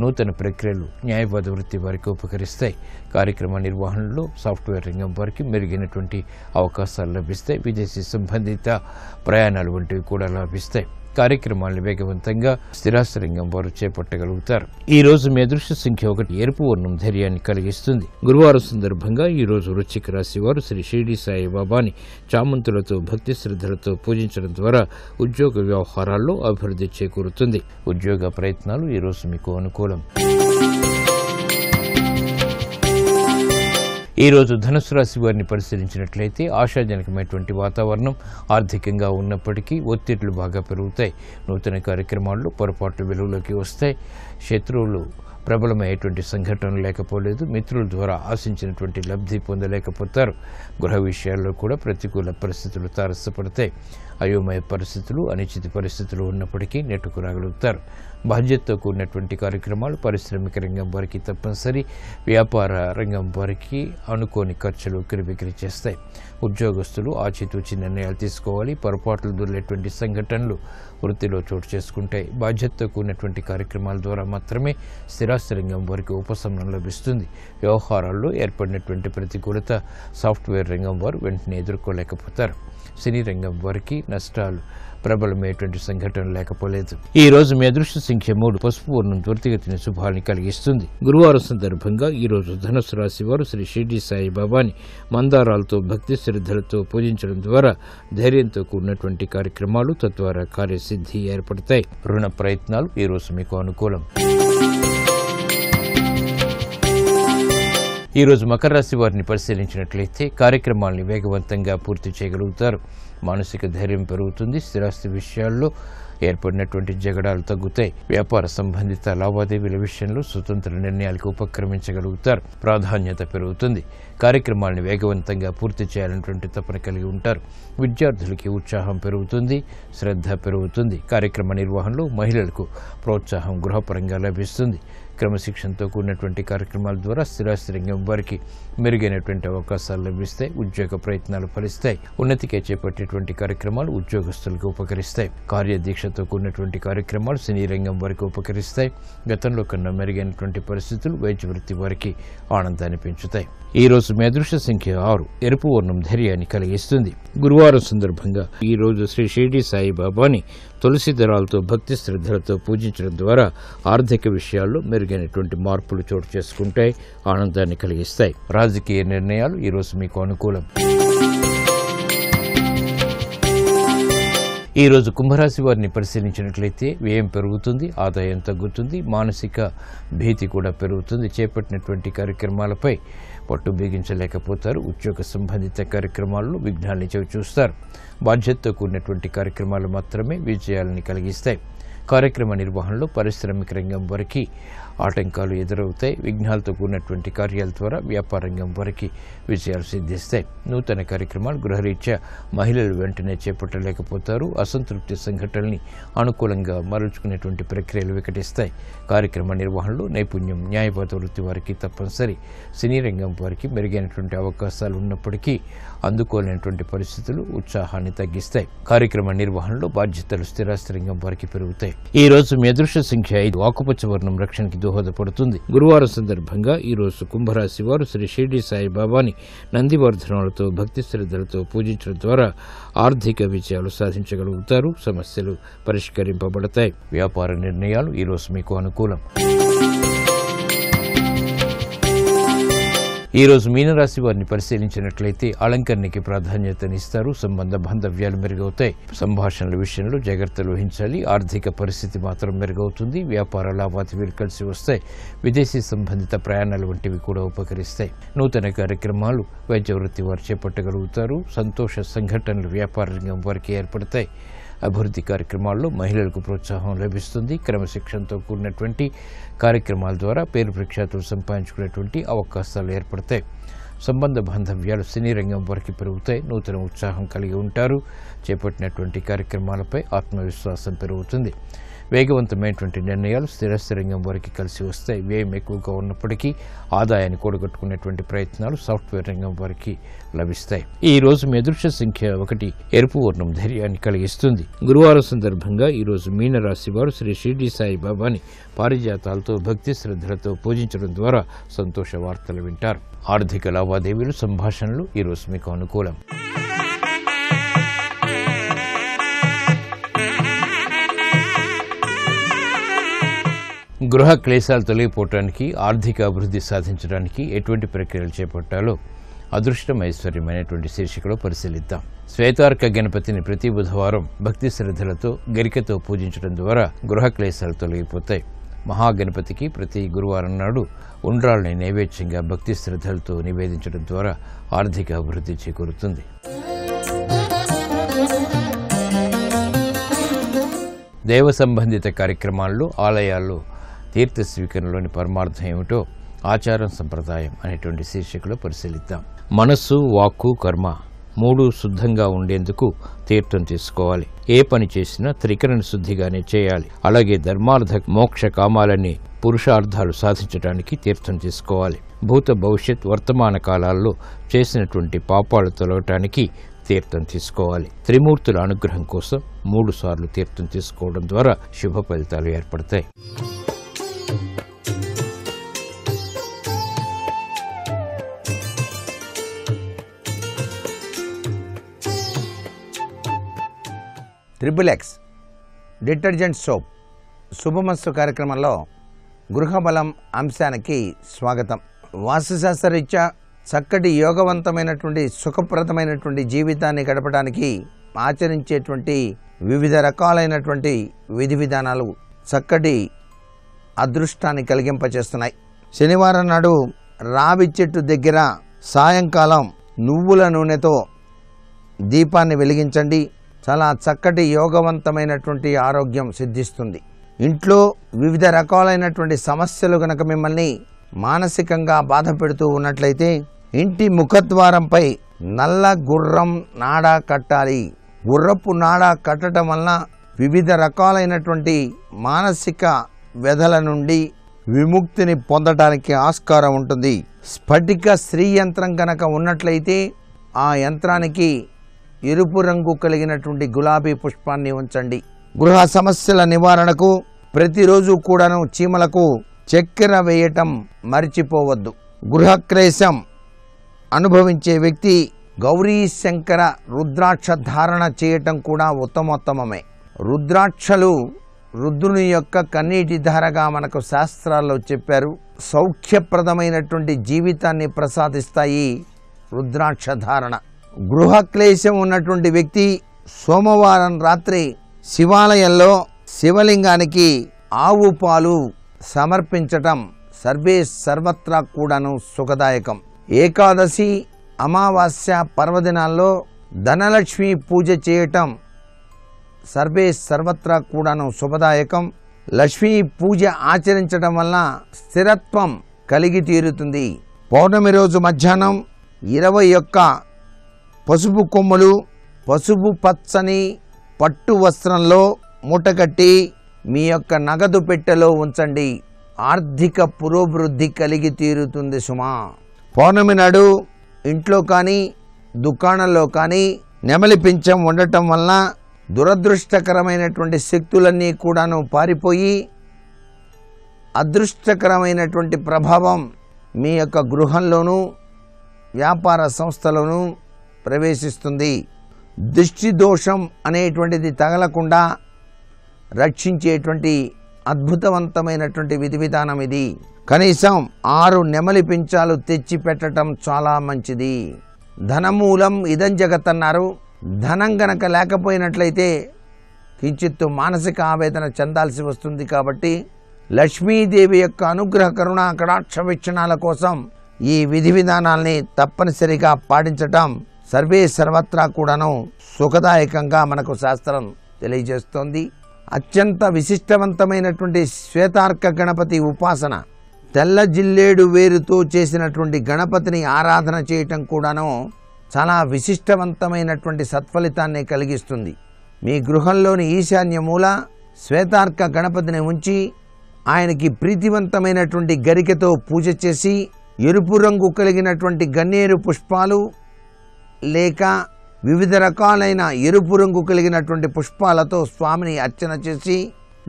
నూతన ప్రక్రియలు న్యాయవాద వృత్తి వారికి ఉపకరిస్తాయి. కార్యక్రమ నిర్వహణలో సాఫ్ట్వేర్ రంగం వారికి మెరుగైనటువంటి అవకాశాలు లభిస్తాయి. విదేశీ సంబంధిత ప్రయాణాలు వంటివి కూడా లభిస్తాయి. కార్యక్రమాలను వేగవంతంగా స్థిరాస్తి రంగం వారు చేపట్టగలుగుతారు. ఈ రోజు మీ అదృష్ట సంఖ్య 1. ఎరుపు వర్ణం ధైర్యాన్ని కలిగిస్తుంది. గురువారం సందర్భంగా ఈ రోజు వృశ్చిక రాశి వారు శ్రీ షిరిడి సాయిబాబాని చామంతులతో భక్తి శ్రద్ధలతో పూజించడం ద్వారా ఉద్యోగ వ్యవహారాల్లో అభివృద్ధి చేకూరుతుంది. ఉద్యోగ ప్రయత్నాలు ఈ రోజు మీకు అనుకూలం. ఈ రోజు ధనుసు రాశి వారిని పరిశీలించినట్లయితే ఆశాజనకమైనటువంటి వాతావరణం ఆర్థికంగా ఉన్నప్పటికీ ఒత్తిళ్లు బాగా పెరుగుతాయి. నూతన కార్యక్రమాల్లో పొరపాట్లు వెలుగులోకి వస్తాయి. శత్రువులు ప్రబలమయ్యేటువంటి సంఘటనలు లేకపోలేదు. మిత్రుల ద్వారా ఆశించినటువంటి లబ్ధి పొందలేకపోతారు. గృహ విషయాల్లో కూడా ప్రతికూల పరిస్థితులు తారసపడతాయి. అయోమయ పరిస్థితులు, అనిశ్చిత పరిస్థితులు ఉన్నప్పటికీ నెట్టుకు రాగలుగుతారు. బాధ్యతతో కూడినటువంటి కార్యక్రమాలు పారిశ్రామిక రంగం వారికి తప్పనిసరి. వ్యాపార రంగం వారికి అనుకోని ఖర్చులు ఉక్కిరిబిక్కిరి చేస్తాయి. ఉద్యోగస్తులు ఆచితూచి నిర్ణయాలు తీసుకోవాలి. పొరపాట్లు దొరికేటువంటి సంఘటనలు వృత్తిలో చోటు చేసుకుంటాయి. బాధ్యతతో కూడినటువంటి కార్యక్రమాల ద్వారా మాత్రమే స్థిరాస్తి రంగం వారికి ఉపశమనం లభిస్తుంది. వ్యవహారాల్లో ఏర్పడినటువంటి ప్రతికూలత సాఫ్ట్వేర్ రంగం వారు వెంటనే ఎదుర్కోలేకపోతారు. సినీ రంగం వారికి నష్టాలు ప్రబలమైనటువంటి సంఘటన లేకపోలేదు. ఈ రోజు మీ అదృష్ట సంఖ్య 3. పసుపు వర్ణం త్వరితగతిన శుభాన్ని కలిగిస్తుంది. గురువారం సందర్భంగా ఈ రోజు ధనుసు రాశి వారు శ్రీ షిర్డీ సాయిబాబాని మందారాలతో భక్తి శ్రద్ధలతో పూజించడం ద్వారా ధైర్యంతో కూడినటువంటి కార్యక్రమాలు తద్వారా కార్యసిద్ధి ఏర్పడతాయి. రుణ ప్రయత్నాలు ఈ రోజు మీకు అనుకూలం. ఈ రోజు మకర రాశి వారిని పరిశీలించినట్లయితే కార్యక్రమాల్ని వేగవంతంగా పూర్తి చేయగలుగుతారు. మానసిక ధైర్యం పెరుగుతుంది. స్థిరాస్తి విషయాల్లో ఏర్పడినటువంటి జగడాలు తగ్గుతాయి. వ్యాపార సంబంధిత లావాదేవీల విషయంలో స్వతంత్ర నిర్ణయాలకు ఉపక్రమించగలుగుతారు. ప్రాధాన్యత పెరుగుతుంది. కార్యక్రమాలను వేగవంతంగా పూర్తి చేయాలనేటువంటి తపన కలిగి ఉంటారు. విద్యార్థులకి ఉత్సాహం పెరుగుతుంది. శ్రద్ధ పెరుగుతుంది. కార్యక్రమ నిర్వహణలో మహిళలకు ప్రోత్సాహం గృహపరంగా లభిస్తుంది. క్రమశిక్షణతో కూడినటువంటి కార్యక్రమాల ద్వారా స్థిరాస్తి రంగం వారికి మెరుగైనటువంటి అవకాశాలు లభిస్తాయి. ఉద్యోగ ప్రయత్నాలు ఫలిస్తాయి. ఉన్నతికే చేపట్టేటువంటి కార్యక్రమాలు ఉద్యోగస్తులకు ఉపకరిస్తాయి. కార్యదీక్షతో కూడినటువంటి కార్యక్రమాలు సినీ రంగం వారికి ఉపకరిస్తాయి. గతంలో కన్నా మెరుగైనటువంటి పరిస్థితులు వైద్య వృత్తి వారికి ఆనందాన్ని పెంచుతాయి. ఈ రోజు మీ అదృష్ట సంఖ్య 6. ఎరుపు వర్ణం ధైర్యాన్ని కలిగిస్తుంది. గురువారం సందర్భంగా ఈ రోజు శ్రీ షిర్డీ సాయిబాబాని తులసి దళాలతో భక్తి శ్రద్ధలతో పూజించడం ద్వారా ఆర్థిక విషయాల్లో మెరుగైనటువంటి మార్పులు చోటు చేసుకుంటాయి. ఆనందాన్ని కలిగిస్తాయి. రాజకీయ నిర్ణయాలు ఈ రోజు మీకు అనుకూలం. ఈ రోజు కుంభరాశి వారిని పరిశీలించినట్లయితే వ్యయం పెరుగుతుంది. ఆదాయం తగ్గుతుంది. మానసిక భీతి కూడా పెరుగుతుంది. చేపట్టినటువంటి కార్యక్రమాలపై పట్టు బిగించలేకపోతారు. ఉద్యోగ సంబంధిత కార్యక్రమాల్లో విఘ్నాల్ని చవిచూస్తారు. బాధ్యతతో కూడినటువంటి కార్యక్రమాలు మాత్రమే విజయాలని కలిగిస్తాయి. కార్యక్రమ నిర్వహణలో పారిశ్రామిక రంగం వారికి ఆటంకాలు ఎదురవుతాయి. విఘ్నాలతో కూడినటువంటి కార్యాల ద్వారా వ్యాపార రంగం వారికి విజయాలు సిద్ధిస్తాయి. నూతన కార్యక్రమాలు గృహరీత్యా మహిళలు వెంటనే చేపట్టలేకపోతారు. అసంతృప్తి సంఘటనల్ని అనుకూలంగా మరల్చుకునేటువంటి ప్రక్రియలు వికటిస్తాయి. కార్యక్రమ నిర్వహణలో నైపుణ్యం న్యాయవాద వృత్తి వారికి తప్పనిసరి. సినీ రంగం వారికి మెరుగైనటువంటి అవకాశాలు ఉన్నప్పటికీ అందుకోలేనటువంటి పరిస్థితులు ఉత్సాహాన్ని తగ్గిస్తాయి. కార్యక్రమ నిర్వహణలో బాధ్యతలు స్థిరాస్తి రంగం వారికి పెరుగుతాయి. ఈ రోజు మీ అదృష్ట సంఖ్య 5. ఆకుపచ్చ వర్ణం రక్షణకి దోహదపడుతుంది. గురువారం సందర్భంగా ఈ రోజు కుంభరాశి వారు శ్రీ షిర్డీ సాయిబాబాని నందివర్ధనాలతో భక్తి శ్రద్ధలతో పూజించడం ద్వారా ఆర్థిక విజయాలు సాధించగలుగుతారు. సమస్యలు పరిష్కరింపబడతాయి. వ్యాపార నిర్ణయాలు ఈ రోజు మీకు అనుకూలం. ఈ రోజు మీనరాశి వారిని పరిశీలించినట్లయితే అలంకరణకి ప్రాధాన్యతనిస్తారు. సంబంధ బాంధవ్యాలు మెరుగవుతాయి. సంభాషణల విషయంలో జాగ్రత్తలు వహించాలి. ఆర్థిక పరిస్థితి మాత్రం మెరుగవుతుంది. వ్యాపార లావాదేవీలు కలిసి వస్తాయి. విదేశీ సంబంధిత ప్రయాణాలు వంటివి కూడా ఉపకరిస్తాయి. నూతన కార్యక్రమాలు వైద్య వృత్తి వారు చేపట్టగలుగుతారు. సంతోష సంఘటనలు వ్యాపార రంగం వారికి ఏర్పడతాయి. అభివృద్ధి కార్యక్రమాల్లో మహిళలకు ప్రోత్సాహం లభిస్తుంది. క్రమశిక్షణతో కూడినటువంటి కార్యక్రమాల ద్వారా పేరు ప్రఖ్యాతులు సంపాదించుకునేటువంటి అవకాశాలు ఏర్పడతాయి. సంబంధ బాంధవ్యాలు సినీ రంగం వారికి పెరుగుతాయి. నూతన ఉత్సాహం కలిగి ఉంటారు. చేపట్టినటువంటి కార్యక్రమాలపై ఆత్మవిశ్వాసం పెరుగుతుంది. వేగవంతమైనటువంటి నిర్ణయాలు స్థిరాస్తి రంగం వారికి కలిసి వస్తాయి. వ్యయం ఎక్కువగా ఉన్నప్పటికీ ఆదాయాన్ని కూడగట్టుకునేటువంటి ప్రయత్నాలు సాఫ్ట్వేర్ రంగం వారికి లభిస్తాయి. ఈ రోజు మీ అదృష్ట సంఖ్య 1. ఎరుపు వర్ణం ధైర్యాన్ని కలిగిస్తుంది. గురువారం సందర్భంగా ఈ రోజు మీన రాశి వారు శ్రీ షిర్డీ సాయిబాబాని పారిజాతాలతో భక్తి శ్రద్ధలతో పూజించడం ద్వారా సంతోష వార్తలు వింటారు. ఆర్థిక లావాదేవీలు సంభాషణలు ఈ రోజు మీకు అనుకూలం. గృహ క్లేశాలు తొలగిపోవటానికి ఆర్థిక అభివృద్ధి సాధించడానికి ఎటువంటి ప్రక్రియలు చేపట్టాలో అదృష్టం ఐశ్వర్యమైనటువంటి శీర్షికలో పరిశీలిద్దాం. శ్వేతార్క గణపతిని ప్రతి బుధవారం భక్తి శ్రద్ధలతో గరికతో పూజించడం ద్వారా గృహ క్లేశాలు తొలగిపోతాయి. మహాగణపతికి ప్రతి గురువారం నాడు ఉండ్రాళ్ళని నైవేద్యంగా భక్తి శ్రద్ధలతో నివేదించడం ద్వారా ఆర్థిక అభివృద్ధి చేకూరుతుంది. దైవ సంబంధిత కార్యక్రమాల్లో ఆలయాల్లో తీర్థ స్వీకరణలోని పరమార్థం ఏమిటో ఆచారం సంప్రదాయం అనేటువంటి శీర్షికలో పరిశీలిద్దాం. మనస్సు వాక్కు కర్మ 3 శుద్ధంగా ఉండేందుకు తీర్థం తీసుకోవాలి. ఏ పని చేసినా త్రికరణ శుద్ధిగానే చేయాలి. అలాగే ధర్మార్థ మోక్ష కామాలని పురుషార్థాలు సాధించడానికి తీర్థం తీసుకోవాలి. భూత భవిష్యత్ వర్తమాన కాలాల్లో చేసినటువంటి పాపాలు తొలగటానికి తీర్థం తీసుకోవాలి. త్రిమూర్తుల అనుగ్రహం కోసం 3 సార్లు తీర్థం తీసుకోవడం ద్వారా శుభ ఫలితాలు ఏర్పడతాయి. ట్రిపుల్ ఎక్స్ డిటర్జెంట్ సోప్ శుభమస్తు కార్యక్రమంలో గృహబలం అంశానికి స్వాగతం. వాస్తుశాస్త్రరీత్యా చక్కటి యోగవంతమైనటువంటి సుఖప్రదమైనటువంటి జీవితాన్ని గడపడానికి ఆచరించేటువంటి వివిధ రకాలైనటువంటి విధి విధానాలు చక్కటి అదృష్టాన్ని కలిగింపచేస్తున్నాయి. శనివారం నాడు రావి చెట్టు దగ్గర సాయంకాలం నువ్వుల నూనెతో దీపాన్ని వెలిగించండి. చాలా చక్కటి యోగవంతమైనటువంటి ఆరోగ్యం సిద్ధిస్తుంది. ఇంట్లో వివిధ రకాలైనటువంటి సమస్యలు గనక మిమ్మల్ని మానసికంగా బాధ పెడుతూ ఉన్నట్లయితే ఇంటి ముఖద్వారంపై నల్ల గుర్రం నాడా కట్టాలి. గుర్రపు నాడా కట్టడం వలన వివిధ రకాలైనటువంటి మానసిక వ్యధల నుండి విముక్తిని పొందడానికి ఆస్కారం ఉంటుంది. స్ఫటిక స్త్రీ యంత్రం కనుక ఉన్నట్లయితే ఆ యంత్రానికి ఎరుపు రంగు కలిగినటువంటి గులాబీ పుష్పాన్ని ఉంచండి. గృహ సమస్యల నివారణకు ప్రతిరోజు కూడాను చీమలకు చక్కెర వేయటం మర్చిపోవద్దు. గృహక్లేశం అనుభవించే వ్యక్తి గౌరీ శంకర రుద్రాక్ష ధారణ చేయటం కూడా ఉత్తమోత్తమమే. రుద్రాక్షలు రుద్రుని యొక్క కన్నీటి ధారగా మనకు శాస్త్రాల్లో చెప్పారు. సౌఖ్యప్రదమైనటువంటి జీవితాన్ని ప్రసాదిస్తాయి రుద్రాక్ష ధారణ. గృహక్లేశం ఉన్నటువంటి వ్యక్తి సోమవారం రాత్రి శివాలయంలో శివలింగానికి ఆవు పాలు సమర్పించటం సర్వత్రా కూడాను సుఖదాయకం. ఏకాదశి అమావాస్య పర్వదినాల్లో ధనలక్ష్మి పూజ చేయటం సర్వత్రా కూడాను శుభదాయకం. లక్ష్మీ పూజ ఆచరించడం వల్ల స్థిరత్వం కలిగి తీరుతుంది. పౌర్ణమి రోజు మధ్యాహ్నం 21 పసుపు కొమ్ములు పసుపు పచ్చని పట్టు వస్త్రంలో మూటగట్టి మీ యొక్క నగదు పెట్టెలో ఉంచండి. ఆర్థిక పురోభివృద్ధి కలిగి తీరుతుంది సుమా. పౌర్ణమి నాడు ఇంట్లో కానీ దుకాణంలో కానీ నెమలి పింఛం ఉండటం వలన దురదృష్టకరమైనటువంటి శక్తులన్నీ కూడాను పారిపోయి అదృష్టకరమైనటువంటి ప్రభావం మీ యొక్క గృహంలోనూ వ్యాపార సంస్థలోనూ ప్రవేశిస్తుంది. దృష్టి దోషం అనేటువంటిది తగలకుండా రక్షించేటువంటి అద్భుతవంతమైనటువంటి విధి విధానం ఇది. కనీసం 6 నెమలి పించాలు తెచ్చి పెట్టడం చాలా మంచిది. ధనమూలం ఇదం జగత్ అన్నారు. ధనం గనక లేకపోయినట్లయితే కించిత్తు మానసిక ఆవేదన చెందాల్సి వస్తుంది. కాబట్టి లక్ష్మీదేవి యొక్క అనుగ్రహ కరుణ కటాక్ష వీక్షణాల కోసం ఈ విధి విధానాల్ని తప్పనిసరిగా పాటించటం సర్వత్రా కూడాను సుఖదాయకంగా మనకు శాస్త్రం తెలియజేస్తోంది. అత్యంత విశిష్టవంతమైనటువంటి శ్వేతార్క గణపతి ఉపాసన, తెల్ల జిల్లేడు వేరుతో చేసినటువంటి గణపతిని ఆరాధన చేయటం కూడాను చాలా విశిష్టవంతమైనటువంటి సత్ఫలితాన్ని కలిగిస్తుంది. మీ గృహంలోని ఈశాన్య మూల శ్వేతార్క గణపతిని ఉంచి ఆయనకి ప్రీతివంతమైనటువంటి గరికతో పూజ చేసి ఎరుపు రంగు కలిగినటువంటి గన్నేరు పుష్పాలు లేక వివిధ రకాలైన ఎరుపు రంగు కలిగినటువంటి పుష్పాలతో స్వామిని అర్చన చేసి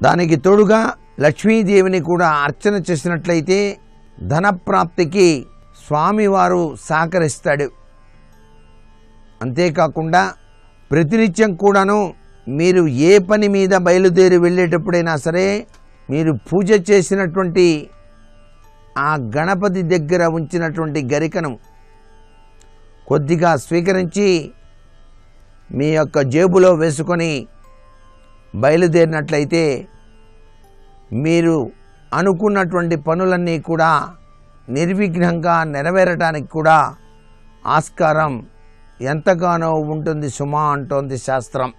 దానికి తోడుగా లక్ష్మీదేవిని కూడా అర్చన చేసినట్లయితే ధనప్రాప్తికి స్వామివారు సహకరిస్తాడు. అంతేకాకుండా ప్రతినిత్యం కూడాను మీరు ఏ పని మీద బయలుదేరి వెళ్ళేటప్పుడైనా సరే మీరు పూజ చేసినటువంటి ఆ గణపతి దగ్గర ఉంచినటువంటి గరికను కొద్దిగా స్వీకరించి మీ యొక్క జేబులో వేసుకొని బయలుదేరినట్లయితే మీరు అనుకున్నటువంటి పనులన్నీ కూడా నిర్విఘ్నంగా నెరవేరటానికి కూడా ఆస్కారం ఎంతగానో ఉంటుంది సుమా అంటోంది శాస్త్రం.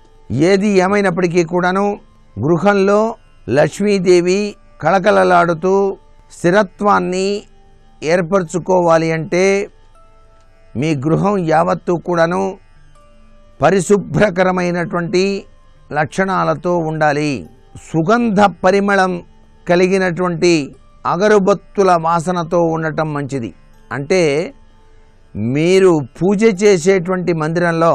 ఏది ఏమైనప్పటికీ కూడాను గృహంలో లక్ష్మీదేవి కళకళలాడుతూ స్థిరత్వాన్ని ఏర్పరచుకోవాలి అంటే మీ గృహం యావత్తు కూడాను పరిశుభ్రకరమైనటువంటి లక్షణాలతో ఉండాలి. సుగంధ పరిమళం కలిగినటువంటి అగరుబత్తుల వాసనతో ఉండటం మంచిది. అంటే మీరు పూజ చేసేటువంటి మందిరంలో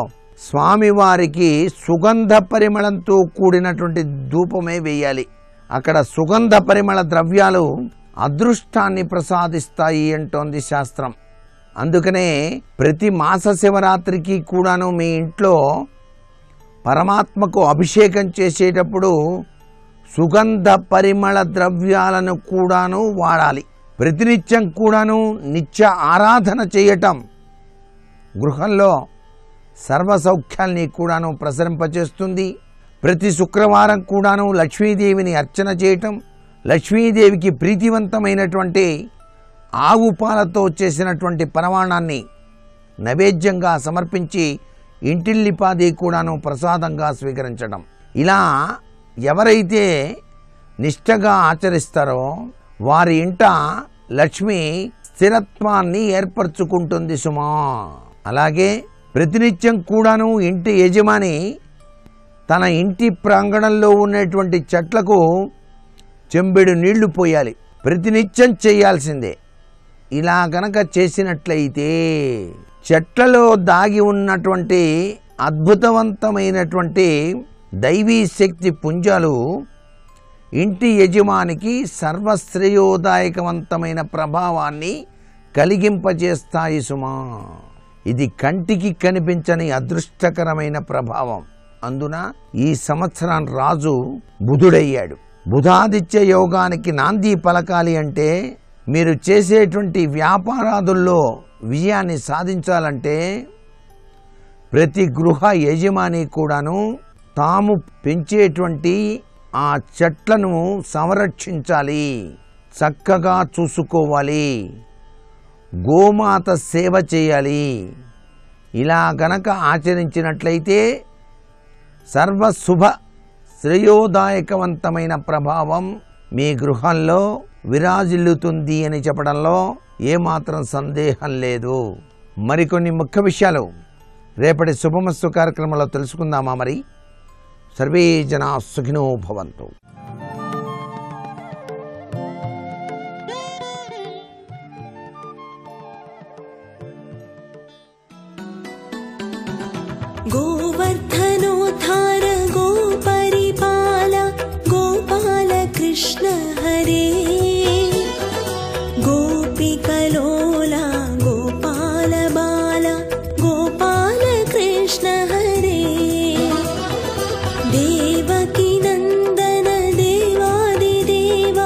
స్వామివారికి సుగంధ పరిమళంతో కూడినటువంటి ధూపమే వేయాలి. అక్కడ సుగంధ పరిమళ ద్రవ్యాలు అదృష్టాన్ని ప్రసాదిస్తాయి అంటోంది శాస్త్రం. అందుకనే ప్రతి మాస శివరాత్రికి కూడాను మీ ఇంట్లో పరమాత్మకు అభిషేకం చేసేటప్పుడు సుగంధ పరిమళ ద్రవ్యాలను కూడాను వాడాలి. ప్రతినిత్యం కూడాను నిత్య ఆరాధన చేయటం గృహంలో సర్వసౌఖ్యాల్ని కూడాను ప్రసరింపచేస్తుంది. ప్రతి శుక్రవారం కూడాను లక్ష్మీదేవిని అర్చన చేయటం, లక్ష్మీదేవికి ప్రీతివంతమైనటువంటి ఆవు పాలతో చేసినటువంటి పరమాణాన్ని నైవేద్యంగా సమర్పించి ఇంటిల్లిపాది కూడాను ప్రసాదంగా స్వీకరించడం, ఇలా ఎవరైతే నిష్ఠగా ఆచరిస్తారో వారి ఇంట లక్ష్మి స్థిరత్వాన్ని ఏర్పరచుకుంటుంది సుమా. అలాగే ప్రతినిత్యం కూడాను ఇంటి యజమాని తన ఇంటి ప్రాంగణంలో ఉన్నటువంటి చెట్లకు చెంబెడు నీళ్లు పోయాలి. ప్రతినిత్యం చేయాల్సిందే. ఇలా గనక చేసినట్లయితే చెట్లలో దాగి ఉన్నటువంటి అద్భుతవంతమైనటువంటి దైవీ శక్తి పుంజాలు ఇంటి యజమానికి సర్వశ్రేయోదాయకవంతమైన ప్రభావాన్ని కలిగింపజేస్తాయి సుమా. ఇది కంటికి కనిపించని అదృష్టకరమైన ప్రభావం. అందున ఈ సంవత్సరం రాజు బుధుడయ్యాడు. బుధాదిత్య యోగానికి నాంది పలకాలి అంటే, మీరు చేసేటువంటి వ్యాపారాదుల్లో విజయాన్ని సాధించాలంటే ప్రతి గృహ యజమాని కూడాను తాము పెంచేటువంటి ఆ చెట్లను సంరక్షించాలి, చక్కగా చూసుకోవాలి, గోమాత సేవ చేయాలి. ఇలా గనక ఆచరించినట్లయితే సర్వశుభ శ్రేయోదాయకవంతమైన ప్రభావం మీ గృహంలో విరాజిల్లుతుంది అని చెప్పడంలో ఏమాత్రం సందేహం లేదు. మరికొన్ని ముఖ్య విషయాలు రేపటి శుభమస్తు కార్యక్రమంలో తెలుసుకుందామా? మరి సర్వే జనా సుఖినో భవంతు. गोवर्धनोद्धार गोपरिपाल गोपाल कृष्ण हरे गोपिकलोला गोपाल बाल गोपाल कृष्ण हरे देवकी नंदन देवादिदेव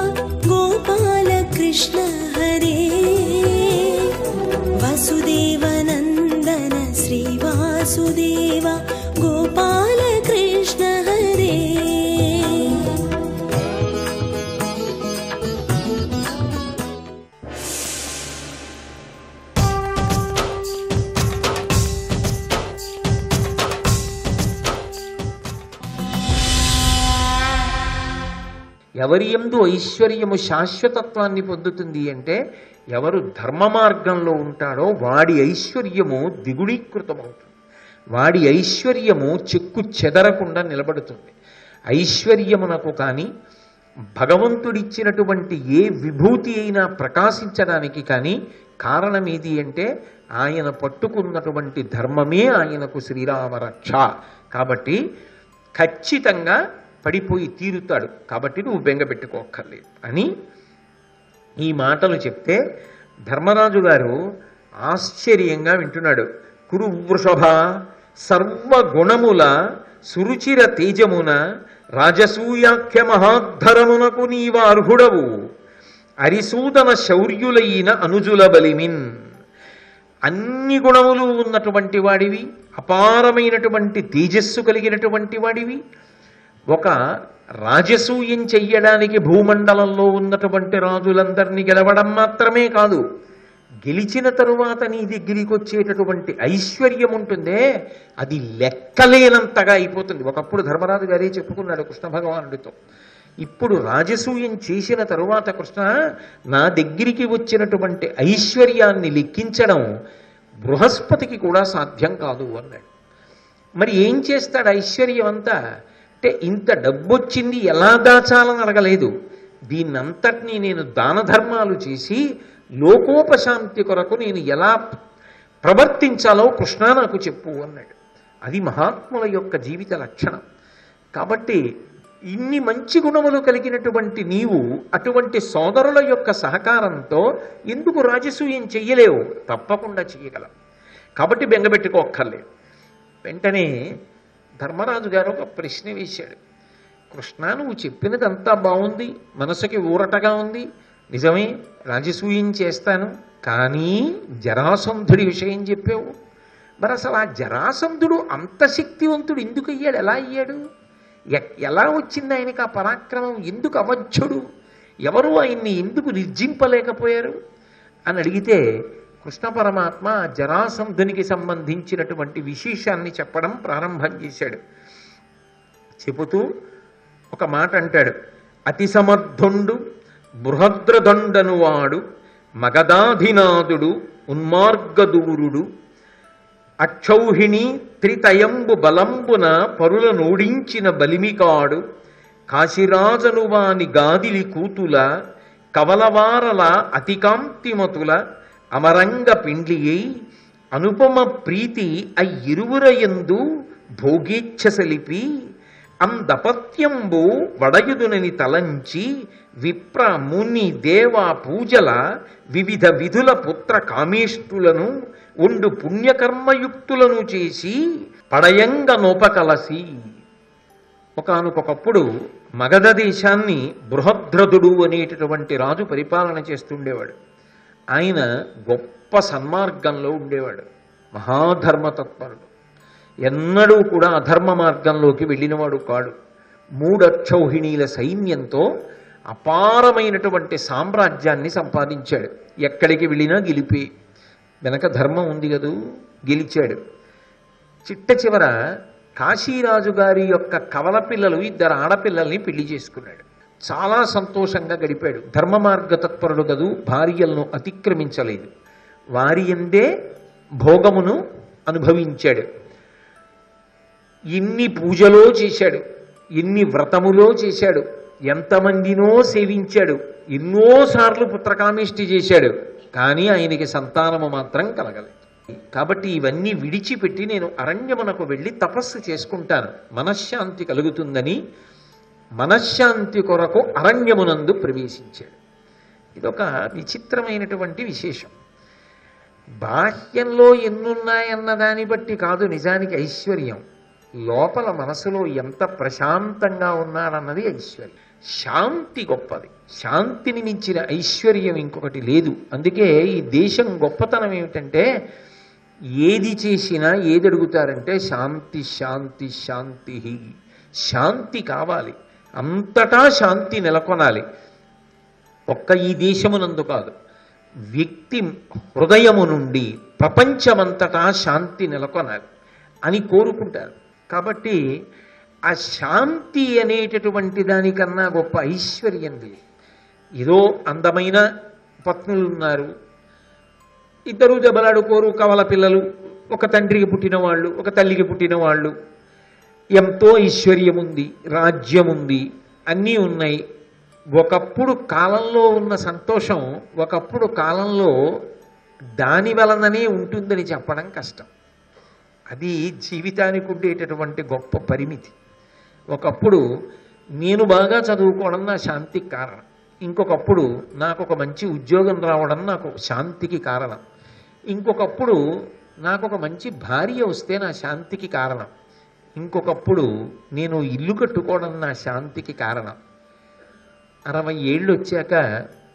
गोपाल कृष्ण हरे वसुदेव नंदन श्री वासुदेव गोपाल कृष्ण हरे ఎవరి యందు ఐశ్వర్యము శాశ్వతత్వాన్ని పొందుతుంది అంటే, ఎవరు ధర్మ మార్గంలో ఉంటాడో వాడి ఐశ్వర్యము ద్విగుణీకృతమవుతుంది. వాడి ఐశ్వర్యము చెక్కు చెదరకుండా నిలబడుతుంది. ఐశ్వర్యమునకు కానీ భగవంతుడిచ్చినటువంటి ఏ విభూతి అయినా ప్రకాశించడానికి కానీ కారణం ఏది అంటే, ఆయన పట్టుకున్నటువంటి ధర్మమే ఆయనకు శ్రీరామరక్ష. కాబట్టి ఖచ్చితంగా పడిపోయి తీరుతాడు. కాబట్టి నువ్వు బెంగపెట్టుకోక్కర్లేదు అని ఈ మాటలు చెప్తే ధర్మరాజు గారు ఆశ్చర్యంగా వింటున్నాడు. కురు వృషభ సర్వగుణముల సురుచిర తేజమున రాజసూయాఖ్య మహాద్ధరమునకు నీవ అర్హుడవు అరిసూదన శౌర్యులైన అనుజుల బలిమిన్. అన్ని గుణములు ఉన్నటువంటి వాడివి, అపారమైనటువంటి తేజస్సు కలిగినటువంటి వాడివి, ఒక రాజసూయం చెయ్యడానికి భూమండలంలో ఉన్నటువంటి రాజులందరినీ గెలవడం మాత్రమే కాదు, గెలిచిన తరువాత నీ దగ్గరికి వచ్చేటటువంటి ఐశ్వర్యం ఉంటుందే అది లెక్కలేనంతగా అయిపోతుంది. ఒకప్పుడు ధర్మరాజు గారే చెప్పుకున్నాడు కృష్ణ భగవానుడితో, ఇప్పుడు రాజసూయం చేసిన తరువాత కృష్ణ నా దగ్గరికి వచ్చినటువంటి ఐశ్వర్యాన్ని లెక్కించడం బృహస్పతికి కూడా సాధ్యం కాదు అన్నాడు. మరి ఏం చేస్తాడు ఐశ్వర్యం అంతా అంటే, ఇంత డబ్బు వచ్చింది ఎలా దాచాలని అడగలేదు, దీన్నంతటినీ నేను దాన ధర్మాలు చేసి లోకోపశాంతి కొరకు నేను ఎలా ప్రవర్తించాలో కృష్ణ నాకు చెప్పు అన్నాడు. అది మహాత్ముల యొక్క జీవిత లక్షణం. కాబట్టి ఇన్ని మంచి గుణములు కలిగినటువంటి నీవు అటువంటి సోదరుల యొక్క సహకారంతో ఎందుకు రాజసూయం చెయ్యలేవు? తప్పకుండా చెయ్యగలవు. కాబట్టి బెంగపెట్టుకోక్కర్లేదు. వెంటనే ధర్మరాజు గారు ఒక ప్రశ్న వేశాడు. కృష్ణ, నువ్వు చెప్పినదంతా బాగుంది, మనసుకి ఊరటగా ఉంది, నిజమే రాజసూయం చేస్తాను, కానీ జరాసంధుడి విషయం చెప్పావు. మరి అసలు ఆ జరాసంధుడు అంత శక్తివంతుడు ఎందుకు అయ్యాడు? ఎలా అయ్యాడు? ఎలా వచ్చింది ఆయనకి ఆ పరాక్రమం? ఎందుకు అవధ్యుడు? ఎవరు ఆయన్ని ఎందుకు నిర్జింపలేకపోయారు అని అడిగితే కృష్ణ పరమాత్మ జరాసంధునికి సంబంధించినటువంటి విశేషాన్ని చెప్పడం ప్రారంభం చేశాడు. చెబుతూ ఒక మాట అంటాడు. అతి సమర్థుండు బృహద్రదండనువాడు మగధాధినాథుడు ఉన్మార్గదూరుడు అక్షౌహిణి త్రితయంబు బలంబున పరుల నోడించిన బలిమికాడు కాశీరాజను వాని గాదిలి కూతుల కవలవారల అతికాంతిమతుల అమరంగ పిండ్లియై అనుపమ ప్రీతి అయ్యిరువురయందు భోగేచ్ఛ సలిపి అందపత్యంబు వడయుదునని తలంచి విప్ర ముని దేవ పూజల వివిధ విధుల పుత్ర కామేష్టులను ఉండు పుణ్యకర్మయుక్తులను చేసి పడయంగ నోపకలసి. ఒకానొకప్పుడు మగధ దేశాన్ని బృహద్రథుడు అనేటటువంటి రాజు పరిపాలన చేస్తుండేవాడు. ఆయన గొప్ప సన్మార్గంలో ఉండేవాడు, మహాధర్మతత్పరుడు. ఎన్నడూ కూడా అధర్మ మార్గంలోకి వెళ్ళినవాడు కాడు. 3 అక్షౌహిణీల సైన్యంతో అపారమైనటువంటి సామ్రాజ్యాన్ని సంపాదించాడు. ఎక్కడికి వెళ్ళినా గెలిపే, వెనక ధర్మం ఉంది కదూ, గెలిచాడు. చిట్ట చివర కాశీరాజు గారి యొక్క కవల పిల్లలు 2 ఆడపిల్లల్ని పెళ్లి చేసుకున్నాడు. చాలా సంతోషంగా గడిపాడు. ధర్మ మార్గ తత్పరుడు కదూ, భార్యలను అతిక్రమించలేదు. వారి యందే భోగమును అనుభవించాడు. ఎన్ని పూజలో చేశాడు, ఎన్ని వ్రతములో చేశాడు, ఎంతమందినో సేవించాడు, ఎన్నోసార్లు పుత్రకామేష్టి చేశాడు. కానీ ఆయనకి సంతానము మాత్రం కలగలేదు. కాబట్టి ఇవన్నీ విడిచిపెట్టి నేను అరణ్యమునకు వెళ్ళి తపస్సు చేసుకుంటాను, మనశ్శాంతి కలుగుతుందని మనశ్శాంతి కొరకు అరణ్యమునందు ప్రవేశించాడు. ఇదొక విచిత్రమైనటువంటి విశేషం. బాహ్యంలో ఎన్నున్నాయన్న దాన్ని బట్టి కాదు నిజానికి ఐశ్వర్యం, లోపల మనసులో ఎంత ప్రశాంతంగా ఉన్నాడన్నది ఐశ్వర్యం. శాంతి గొప్పది. శాంతిని మించిన ఐశ్వర్యం ఇంకొకటి లేదు. అందుకే ఈ దేశం గొప్పతనం ఏమిటంటే, ఏది చేసినా ఏది అడుగుతారంటే శాంతి శాంతి శాంతి. శాంతి కావాలి, అంతటా శాంతి నెలకొనాలి. ఒక్క ఈ దేశమునందు కాదు, వ్యక్తి హృదయము నుండి ప్రపంచమంతటా శాంతి నెలకొనాలి అని కోరుకుంటారు. కాబట్టి ఆ శాంతి అనేటటువంటి దానికన్నా గొప్ప ఐశ్వర్యం లేదు. ఏదో అందమైన పత్నులు ఉన్నారు, 2 దెబ్బలాడుకోరు, కవల పిల్లలు, ఒక తండ్రికి పుట్టిన వాళ్ళు, ఒక తల్లికి పుట్టిన వాళ్ళు, ఎంతో ఐశ్వర్యం ఉంది, రాజ్యం ఉంది, అన్నీ ఉన్నాయి. ఒకప్పుడు కాలంలో ఉన్న సంతోషం ఒకప్పుడు కాలంలో దాని వలననే ఉంటుందని చెప్పడం కష్టం. అది జీవితానికి ఉండేటటువంటి గొప్ప పరిమితి. ఒకప్పుడు నేను బాగా చదువుకోవడం నా శాంతికి కారణం, ఇంకొకప్పుడు నాకు ఒక మంచి ఉద్యోగం రావడం నాకు శాంతికి కారణం, ఇంకొకప్పుడు నాకు ఒక మంచి భార్య వస్తే నా శాంతికి కారణం, ఇంకొకప్పుడు నేను ఇల్లు కట్టుకోవడం నా శాంతికి కారణం. 60 ఏళ్ళు వచ్చాక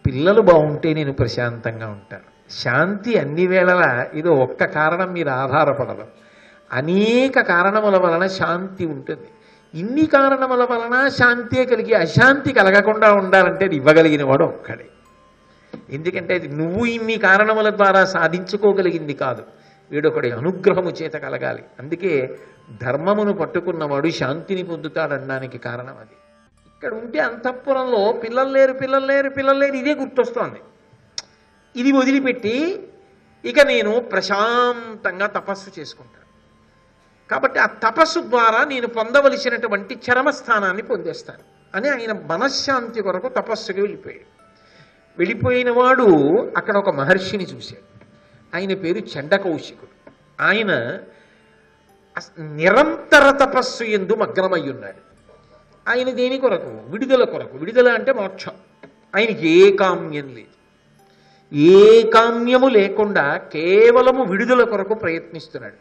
పిల్లలు బాగుంటే నేను ప్రశాంతంగా ఉంటాను. శాంతి అన్ని వేళలా ఏదో ఒక్క కారణం మీద ఆధారపడదు, అనేక కారణముల వలన శాంతి ఉంటుంది. ఇన్ని కారణముల వలన శాంతే కలిగి అశాంతి కలగకుండా ఉండాలంటే అది ఇవ్వగలిగిన వాడు ఒక్కడే. ఎందుకంటే అది నువ్వు ఇన్ని కారణముల ద్వారా సాధించుకోగలిగింది కాదు, వీడొకడి అనుగ్రహము చేత కలగాలి. అందుకే ధర్మమును పట్టుకున్నవాడు శాంతిని పొందుతాడనడానికి కారణం అది. ఇక్కడ ఉంటే అంతఃపురంలో పిల్లలు లేరు పిల్లలు లేరు పిల్లలు లేరు ఇదే గుర్తొస్తోంది. ఇది వదిలిపెట్టి ఇక నేను ప్రశాంతంగా తపస్సు చేసుకుంటాను. కాబట్టి ఆ తపస్సు ద్వారా నేను పొందవలసినటువంటి చరమస్థానాన్ని పొందేస్తాను అని ఆయన మనశ్శాంతి కొరకు తపస్సుకి వెళ్ళిపోయాడు. వెళ్ళిపోయిన వాడు అక్కడ ఒక మహర్షిని చూశాడు. ఆయన పేరు చండకౌశికుడు. ఆయన నిరంతర తపస్సు యందు మగ్నమై ఉన్నాడు. ఆయన దేని కొరకు? విడుదల కొరకు. విడుదల అంటే మోక్షం. ఆయనకి ఏ కామ్యం లేదు, ఏ కామ్యము లేకుండా కేవలము విడుదల కొరకు ప్రయత్నిస్తున్నాడు.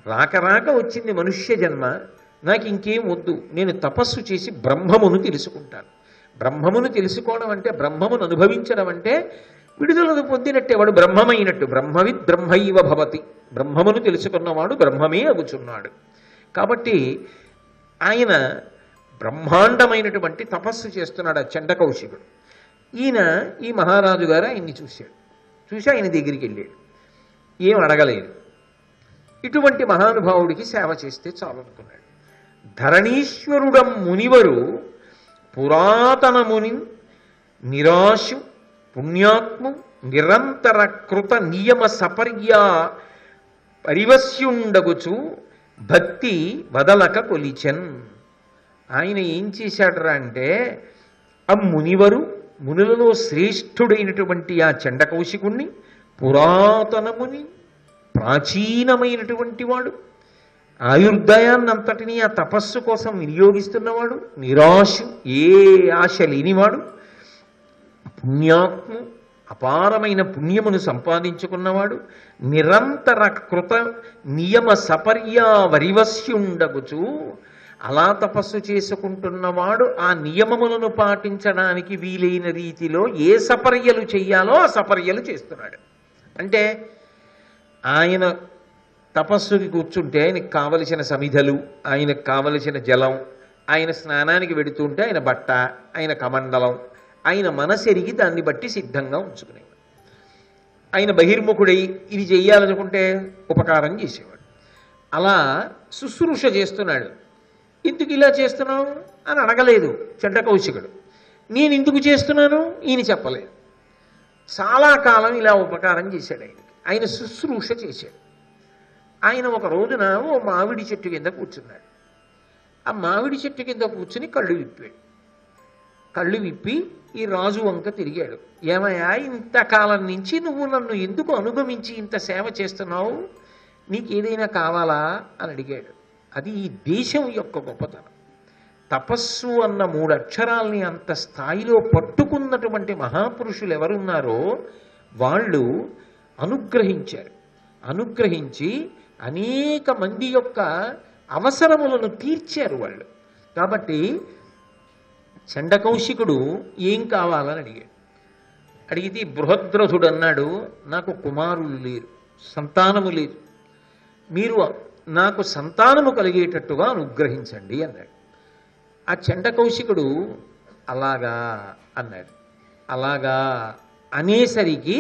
రాక రాక వచ్చింది మనుష్య జన్మ, నాకు ఇంకేం వద్దు, నేను తపస్సు చేసి బ్రహ్మమును తెలుసుకుంటాను. బ్రహ్మమును తెలుసుకోవడం అంటే, బ్రహ్మమును అనుభవించడం అంటే విడుదలను పొందినట్టే, వాడు బ్రహ్మమైనట్టు. బ్రహ్మవిద్ బ్రహ్మైవ భవతి. బ్రహ్మమును తెలుసుకున్నవాడు బ్రహ్మమే అగుచున్నాడు. కాబట్టి ఆయన బ్రహ్మాండమైనటువంటి తపస్సు చేస్తున్నాడు ఆ చండకౌశికుడు. ఈయన ఈ మహారాజు గారు ఆయన్ని చూశాడు. చూసి ఆయన దగ్గరికి వెళ్ళాడు. ఏం అడగలేదు. ఇటువంటి మహానుభావుడికి సేవ చేస్తే చాలనుకున్నాడు. ధరణీశ్వరుడం మునివరు పురాతన ముని నిరాశు పుణ్యాత్ము నిరంతర కృత నియమ సపర్య పరివస్యుండగుచు భక్తి వదలక కొలిచెన్. ఆయన ఏం చేశాడరా అంటే, ఆ మునివరు, మునులలో శ్రేష్ఠుడైనటువంటి ఆ చండకౌశికుణ్ణి, పురాతన ముని, ప్రాచీనమైనటువంటి వాడు, ఆయుర్దయాన్నంతటినీ ఆ తపస్సు కోసం వినియోగిస్తున్నవాడు, నిరాశు, ఏ ఆశ లేనివాడు, పుణ్యాత్ము, అపారమైన పుణ్యమును సంపాదించుకున్నవాడు, నిరంతర కృత నియమ సపర్యా వరివస్యుండగుచు, అలా తపస్సు చేసుకుంటున్నవాడు ఆ నియమములను పాటించడానికి వీలైన రీతిలో ఏ సపర్యలు చెయ్యాలో ఆ సపర్యలు చేస్తున్నాడు. అంటే ఆయన తపస్సుకి కూర్చుంటే ఆయనకు కావలసిన సమిధలు, ఆయనకు కావలసిన జలం, ఆయన స్నానానికి వెడుతుంటే ఆయన బట్ట, ఆయన కమండలం, ఆయన మనసెరిగి దాన్ని బట్టి సిద్ధంగా ఉంచుకునేవాడు. ఆయన బహిర్ముఖుడై ఇది చెయ్యాలనుకుంటే ఉపకారం చేసేవాడు. అలా శుశ్రూష చేస్తున్నాడు. ఎందుకు ఇలా చేస్తున్నావు అని అడగలేదు చండకౌశికుడు. నేను ఎందుకు చేస్తున్నాను ఈయన చెప్పలేదు. చాలా కాలం ఇలా ఉపకారం చేశాడు ఆయనకి. ఆయన శుశ్రూష చేశాడు. ఆయన ఒక రోజున ఓ మామిడి చెట్టు కింద కూర్చున్నాడు. ఆ మామిడి చెట్టు కింద కూర్చుని కళ్ళు విప్పాడు. కళ్ళు విప్పి ఈ రాజు వంక తిరిగాడు. ఏమయ్యా, ఇంతకాలం నుంచి నువ్వు నన్ను ఎందుకు అనుగమించి ఇంత సేవ చేస్తున్నావు? నీకు ఏదైనా కావాలా అని అడిగాడు. అది ఈ దేశం యొక్క గొప్పతనం. తపస్సు అన్న 3 అక్షరాల్ని అంత స్థాయిలో పట్టుకున్నటువంటి మహాపురుషులు ఎవరున్నారో వాళ్ళు అనుగ్రహించారు. అనుగ్రహించి అనేక మంది యొక్క అవసరములను తీర్చారు వాళ్ళు. కాబట్టి చండకౌశికుడు ఏం కావాలని అడిగాడు. అడిగితే బృహద్రథుడు అన్నాడు, నాకు కుమారులు లేరు, సంతానము లేదు, మీరు నాకు సంతానము కలిగేటట్టుగా అనుగ్రహించండి అన్నాడు. ఆ చండకౌశికుడు అలాగా అన్నాడు. అలాగా అనేసరికి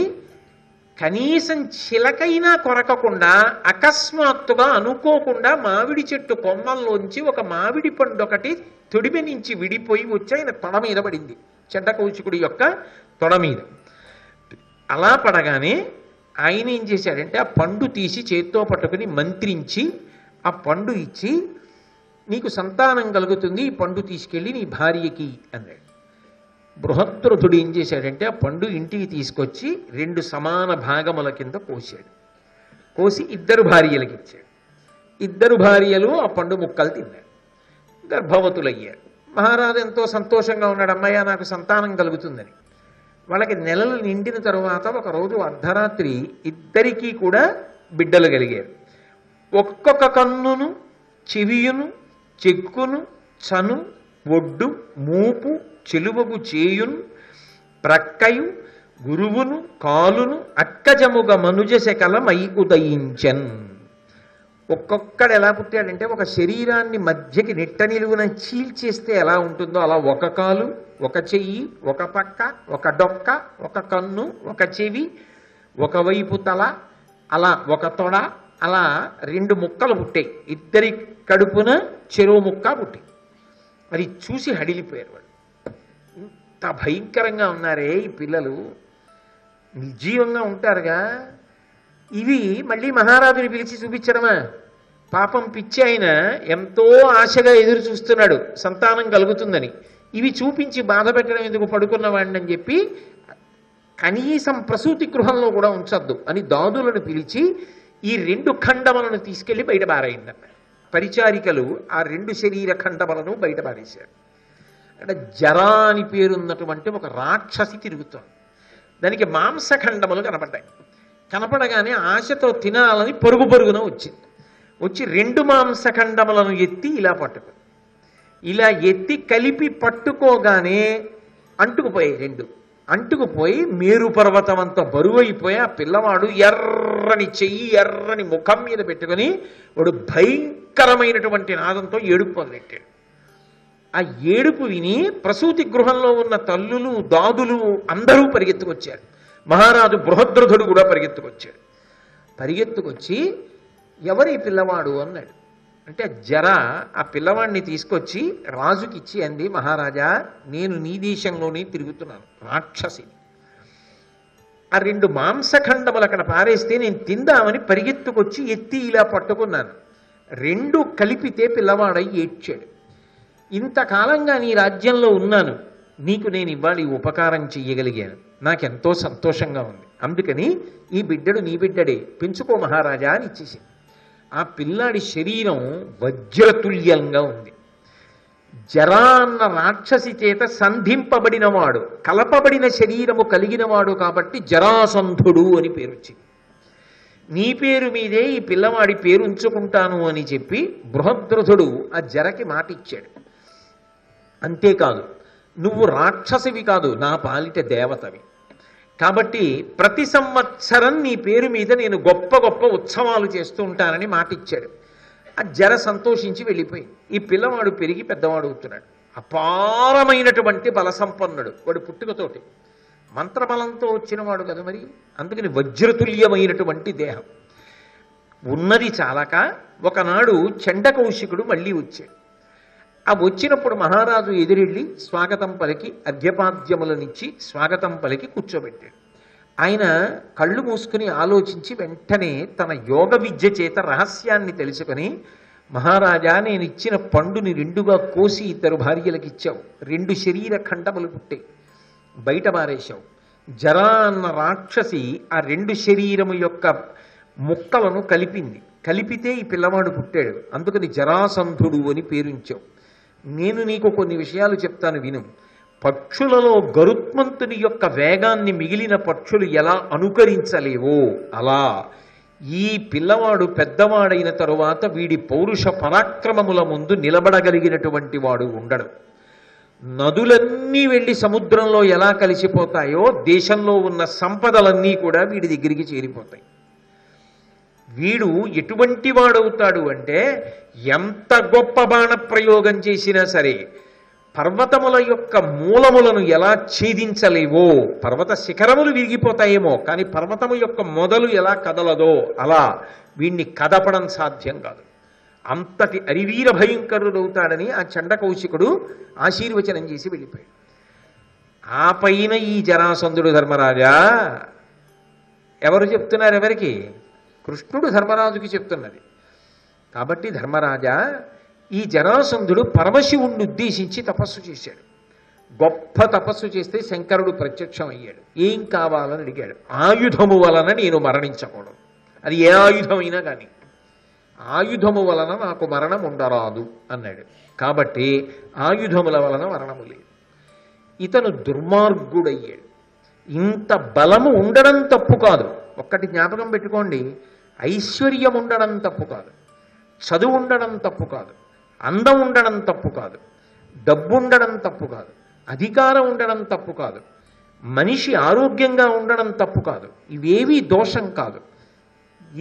కనీసం చిలకైనా కొరకకుండా అకస్మాత్తుగా అనుకోకుండా మామిడి చెట్టు కొమ్మల్లోంచి ఒక మామిడి పండు ఒకటి తొడిమి నుంచి విడిపోయి వచ్చి ఆయన తొడ మీద పడింది. చండకౌశికుడి యొక్క తొడ మీద అలా పడగానే ఆయన ఏం చేశాడంటే ఆ పండు తీసి చేత్తో పట్టుకుని మంత్రించి ఆ పండు ఇచ్చి, నీకు సంతానం కలుగుతుంది, ఈ పండు తీసుకెళ్ళి నీ భార్యకి అన్నాడు. బృహద్రథుడు ఏం చేశాడంటే ఆ పండు ఇంటికి తీసుకొచ్చి 2 సమాన భాగముల కింద కోసాడు. కోసి 2 భార్యలకు ఇచ్చాడు. 2 భార్యలు ఆ పండు ముక్కలు తిన్నారు, గర్భవతులయ్యారు. మహారాజు ఎంతో సంతోషంగా ఉన్నాడు, అమ్మయ్య నాకు సంతానం కలుగుతుందని. వాళ్ళకి నెలలు నిండిన తరువాత ఒకరోజు అర్ధరాత్రి 2 కూడా బిడ్డలు కలిగారు. ఒక్కొక్క కన్నును, చెవియును, చెక్కును, చను, ఒడ్డు, మూపు, చెలువగు చేయును, ప్రక్కయు, గురువును, కాలును అక్కజముగ మనుజ శకలమై ఉదయించన్. ఒక్కొక్కడు ఎలా పుట్టాడంటే ఒక శరీరాన్ని మధ్యకి నిట్ట నిలువున చీల్చేస్తే ఎలా ఉంటుందో అలా ఒక కాలు, ఒక చెయ్యి, ఒక పక్క, ఒక డొక్క, ఒక కన్ను, ఒక చెవి, ఒకవైపు తల, అలా ఒక తొడ, అలా 2 ముక్కలు పుట్టాయి. 2 కడుపున చెరో ముక్క పుట్టాయి. అది చూసి హడిలిపోయారు వాళ్ళు. ఇంత భయంకరంగా ఉన్నారే ఈ పిల్లలు, నిర్జీవంగా ఉంటారుగా. ఇవి మళ్ళీ మహారాజుని పిలిచి చూపించడమా? పాపం పిచ్చి ఆయన ఎంతో ఆశగా ఎదురు చూస్తున్నాడు సంతానం కలుగుతుందని. ఇవి చూపించి బాధ పెట్టడం ఎందుకు పడుకున్నవాడిని అని చెప్పి కనీసం ప్రసూతి గృహంలో కూడా ఉంచొద్దు అని దాదులను పిలిచి ఈ 2 ఖండములను తీసుకెళ్లి బయట పారేయండి. పరిచారికలు ఆ 2 శరీర ఖండములను బయట పారేశారు. అంటే జరా అని పేరున్నటువంటి ఒక రాక్షసి తిరుగుతోంది. దానికి మాంసఖండములు కనపడ్డాయి. కనపడగానే ఆశతో తినాలని పరుగున వచ్చింది. వచ్చి 2 మాంసఖండములను ఎత్తి ఇలా పట్టుకుంది. ఇలా ఎత్తి కలిపి పట్టుకోగానే అంటుకుపోయాయి 2. అంటుకుపోయి మేరు పర్వతం అంత బరువైపోయి ఆ పిల్లవాడు ఎర్రని చెయ్యి ఎర్రని ముఖం మీద పెట్టుకుని వాడు భయంకరమైనటువంటి నాదంతో ఏడుపు మొదలెట్టాడు. ఆ ఏడుపు విని ప్రసూతి గృహంలో ఉన్న తల్లులు దాదులు అందరూ పరిగెత్తుకొచ్చారు. మహారాజు బృహద్రథుడు కూడా పరిగెత్తుకొచ్చాడు. పరిగెత్తుకొచ్చి ఎవరి పిల్లవాడు అన్నాడు. అంటే జర ఆ పిల్లవాడిని తీసుకొచ్చి రాజుకిచ్చి అంది, మహారాజా నేను నీ దేశంలోనే తిరుగుతున్నాను, రాక్షసిని. ఆ 2 మాంసఖండములు అక్కడ పారేస్తే నేను తిందామని పరిగెత్తుకొచ్చి ఎత్తి ఇలా పట్టుకున్నాను. 2 కలిపితే పిల్లవాడై ఏడ్చాడు. ఇంతకాలంగా నీ రాజ్యంలో ఉన్నాను, నీకు నేను ఇవాళ ఈ ఉపకారం చెయ్యగలిగాను, నాకెంతో సంతోషంగా ఉంది. అందుకని ఈ బిడ్డడు నీ బిడ్డడే, పెంచుకో మహారాజా అని ఇచ్చేసింది. ఆ పిల్లాడి శరీరం వజ్రతుల్యంగా ఉంది. జరా అన్న రాక్షసి చేత సంధింపబడినవాడు, కలపబడిన శరీరము కలిగినవాడు కాబట్టి జరాసంధుడు అని పేరు వచ్చింది. నీ పేరు మీదే ఈ పిల్లవాడి పేరు ఉంచుకుంటాను అని చెప్పి బృహద్రథుడు ఆ జరకి మాటిచ్చాడు. అంతేకాదు, నువ్వు రాక్షసివి కాదు, నా పాలిట దేవతవి, కాబట్టి ప్రతి సంవత్సరం నీ పేరు మీద నేను గొప్ప గొప్ప ఉత్సవాలు చేస్తూ ఉంటానని మాటిచ్చాడు. ఆ జర సంతోషించి వెళ్ళిపోయింది. ఈ పిల్లవాడు పెరిగి పెద్దవాడు అవుతున్నాడు. అపారమైనటువంటి బలసంపన్నుడు. వాడు పుట్టుకతోటి మంత్రబలంతో వచ్చినవాడు కదా మరి, అందుకని వజ్రతుల్యమైనటువంటి దేహం ఉన్నది చాలక ఒకనాడు చండకౌశికుడు మళ్ళీ వచ్చాడు. ఆ వచ్చినప్పుడు మహారాజు ఎదురెళ్ళి స్వాగతం పలికి అర్ఘ్యపాద్యములనిచ్చి స్వాగతం పలికి కూర్చోబెట్టాడు. ఆయన కళ్ళు మూసుకుని ఆలోచించి వెంటనే తన యోగ విద్య చేత రహస్యాన్ని తెలుసుకుని, మహారాజా నేను ఇచ్చిన పండుని 2గా కోసి 2 భార్యలకు ఇచ్చావు, 2 శరీర ఖండములు పుట్టాయి, బయట బారేశావు. జరా అన్న రాక్షసి ఆ 2 శరీరము యొక్క ముక్కలను కలిపింది, కలిపితే ఈ పిల్లవాడు పుట్టాడు, అందుకని జరాసంధుడు అని పేరుంచావు. నేను నీకు కొన్ని విషయాలు చెప్తాను విను. పక్షులలో గరుత్మంతుని యొక్క వేగాన్ని మిగిలిన పక్షులు ఎలా అనుకరించలేవో అలా ఈ పిల్లవాడు పెద్దవాడైన తరువాత వీడి పౌరుష పరాక్రమముల ముందు నిలబడగలిగినటువంటి వాడు ఉండడు. నదులన్నీ వెళ్ళి సముద్రంలో ఎలా కలిసిపోతాయో దేశంలో ఉన్న సంపదలన్నీ కూడా వీడి దగ్గరికి చేరిపోతాయి. వీడు ఎటువంటి వాడవుతాడు అంటే ఎంత గొప్ప బాణ ప్రయోగం చేసినా సరే పర్వతముల యొక్క మూలములను ఎలా ఛేదించలేవో, పర్వత శిఖరములు విరిగిపోతాయేమో కానీ పర్వతము యొక్క మొదలు ఎలా కదలదో అలా వీణ్ణి కదపడం సాధ్యం కాదు. అంతటి అరివీర భయంకరుడవుతాడని ఆ చండకౌశికుడు ఆశీర్వచనం చేసి వెళ్ళిపోయాడు. ఆ పైన ఈ జరాసంధుడు ధర్మరాజా, ఎవరు చెప్తున్నారు? ఎవరికి? కృష్ణుడు ధర్మరాజుకి చెప్తున్నది. కాబట్టి ధర్మరాజా, ఈ జరాసంధుడు పరమశివుణ్ణి ఉద్దేశించి తపస్సు చేశాడు. గొప్ప తపస్సు చేస్తే శంకరుడు ప్రత్యక్షం అయ్యాడు. ఏం కావాలని అడిగాడు. ఆయుధము వలన నేను మరణించకూడదు, అది ఏ ఆయుధమైనా కానీ ఆయుధము వలన నాకు మరణం ఉండరాదు అన్నాడు. కాబట్టి ఆయుధముల వలన మరణము లేదు. ఇతను దుర్మార్గుడయ్యాడు. ఇంత బలము ఉండడం తప్పు కాదు, ఒక్కటి జ్ఞాపకం పెట్టుకోండి, ఐశ్వర్యం ఉండడం తప్పు కాదు, చదువు ఉండడం తప్పు కాదు, అందం ఉండడం తప్పు కాదు, డబ్బు ఉండడం తప్పు కాదు, అధికారం ఉండడం తప్పు కాదు, మనిషి ఆరోగ్యంగా ఉండడం తప్పు కాదు, ఇవేవీ దోషం కాదు.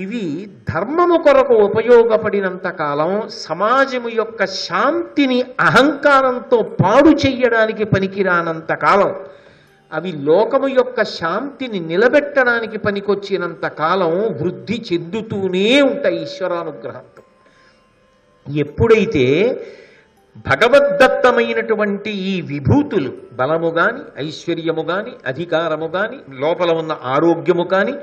ఇవి ధర్మము కొరకు ఉపయోగపడినంత కాలం సమాజము యొక్క శాంతిని అహంకారంతో పాడు చెయ్యడానికి పనికిరానంత కాలం, అవి లోకము యొక్క శాంతిని నిలబెట్టడానికి పనికొచ్చినంత కాలం వృద్ధి చెందుతూనే ఉంటాయి ఈశ్వరానుగ్రహంతో. ఎప్పుడైతే భగవద్దత్తమైనటువంటి ఈ విభూతులు బలము గాని, ఐశ్వర్యము గాని, అధికారము గాని, లోపల ఉన్న ఆరోగ్యము కానీ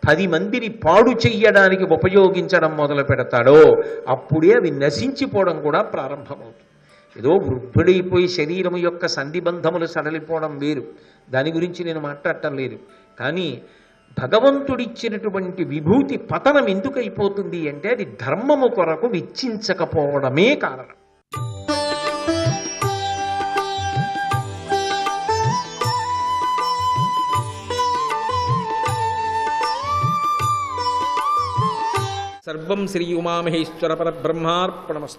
10 మందిని పాడు చెయ్యడానికి ఉపయోగించడం మొదలు పెడతాడో అప్పుడే అవి నశించిపోవడం కూడా ప్రారంభమవుతుంది. ఏదో వృద్ధుడైపోయి శరీరము యొక్క సంధిబంధములు సడలిపోవడం వేరు, దాని గురించి నేను మాట్లాడటం లేదు. కానీ భగవంతుడిచ్చినటువంటి విభూతి పతనం ఎందుకు అయిపోతుంది అంటే అది ధర్మము కొరకు విచ్చించకపోవడమే కారణం. సర్వం శ్రీ ఉమామహేశ్వర పరబ్రహ్మార్పణమస్తు.